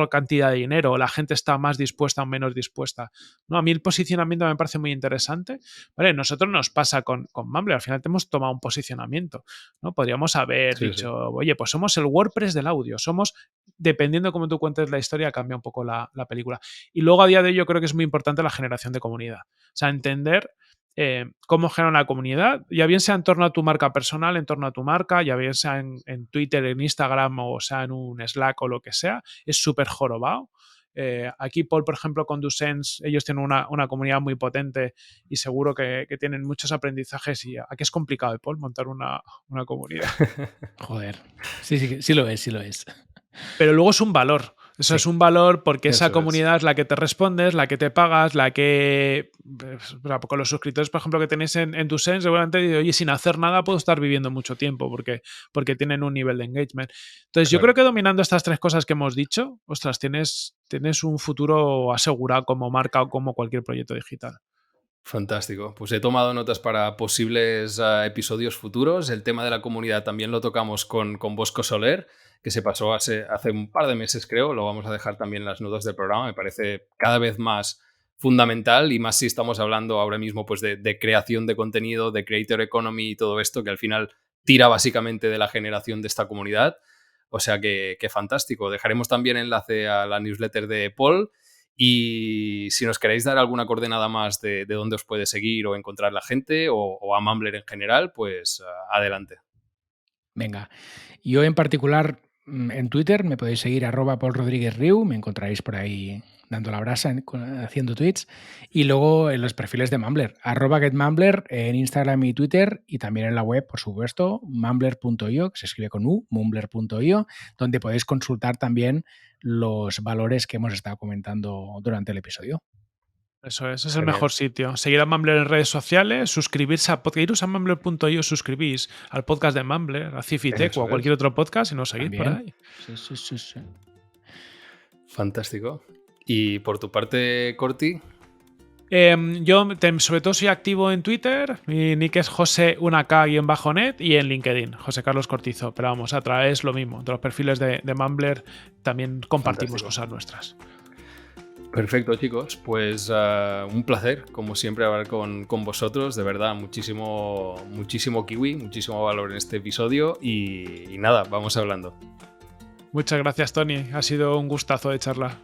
cantidad de dinero, o la gente está más dispuesta o menos dispuesta. ¿No? A mí el posicionamiento me parece muy interesante. ¿Vale? Nosotros nos pasa con Mumble, al final te hemos tomado un posicionamiento. ¿No? Podríamos haber Sí, sí. dicho, oye, pues somos el WordPress del audio, somos, dependiendo de cómo tú cuentes la historia, cambia un poco la película. Y luego a día de hoy yo creo que es muy importante la generación de comunidad. O sea, entender cómo genera una comunidad, ya bien sea en torno a tu marca personal, en torno a tu marca, ya bien sea en Twitter, en Instagram o sea en un Slack o lo que sea, es súper jorobado. Aquí Paul, por ejemplo, con Dusense, ellos tienen una comunidad muy potente y seguro que tienen muchos aprendizajes y aquí es complicado, Paul, montar una comunidad. Joder. Sí, sí, sí lo es, sí lo es. Pero luego es un valor. Eso es un valor porque esa Eso comunidad es la que te respondes, la que te pagas, la que... Con los suscriptores, por ejemplo, que tenéis en DoSense, seguramente digo, oye, sin hacer nada puedo estar viviendo mucho tiempo porque tienen un nivel de engagement. Entonces, yo creo que dominando estas 3 cosas que hemos dicho, ostras, tienes un futuro asegurado como marca o como cualquier proyecto digital. Fantástico. Pues he tomado notas para posibles episodios futuros. El tema de la comunidad también lo tocamos con Bosco Soler, que se pasó hace un par de meses, creo. Lo vamos a dejar también en las notas del programa. Me parece cada vez más fundamental, y más si estamos hablando ahora mismo pues de creación de contenido, de creator economy y todo esto, que al final tira básicamente de la generación de esta comunidad. O sea que fantástico. Dejaremos también enlace a la newsletter de Paul. Y si nos queréis dar alguna coordenada más de dónde os puede seguir o encontrar la gente o a Mumbler en general, pues adelante. Venga, yo en particular en Twitter me podéis seguir @PaulRodríguezRiu, me encontraréis por ahí dando la brasa, haciendo tweets, y luego en los perfiles de Mumbler, @getmumbler en Instagram y Twitter, y también en la web, por supuesto, mumbler.io, que se escribe con U, mumbler.io, donde podéis consultar también los valores que hemos estado comentando durante el episodio. Eso es el mejor sitio. Seguir a Mumbler en redes sociales, suscribirse a podcast, iros a mumbler.io, suscribís al podcast de Mumbler, a Cifitec o a cualquier otro podcast y nos seguid por ahí. Sí. Fantástico. Y por tu parte, Corti. Yo sobre todo soy activo en Twitter, mi nick es Jose1K_net y en LinkedIn, José Carlos Cortizo. Pero vamos, a través lo mismo, entre los perfiles de Mumbler también compartimos cosas nuestras. Perfecto, chicos. Pues un placer, como siempre, hablar con vosotros. De verdad, muchísimo kiwi, muchísimo valor en este episodio. Y nada, vamos hablando. Muchas gracias, Tony. Ha sido un gustazo de charla.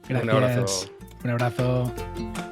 Gracias. Un abrazo. Un abrazo.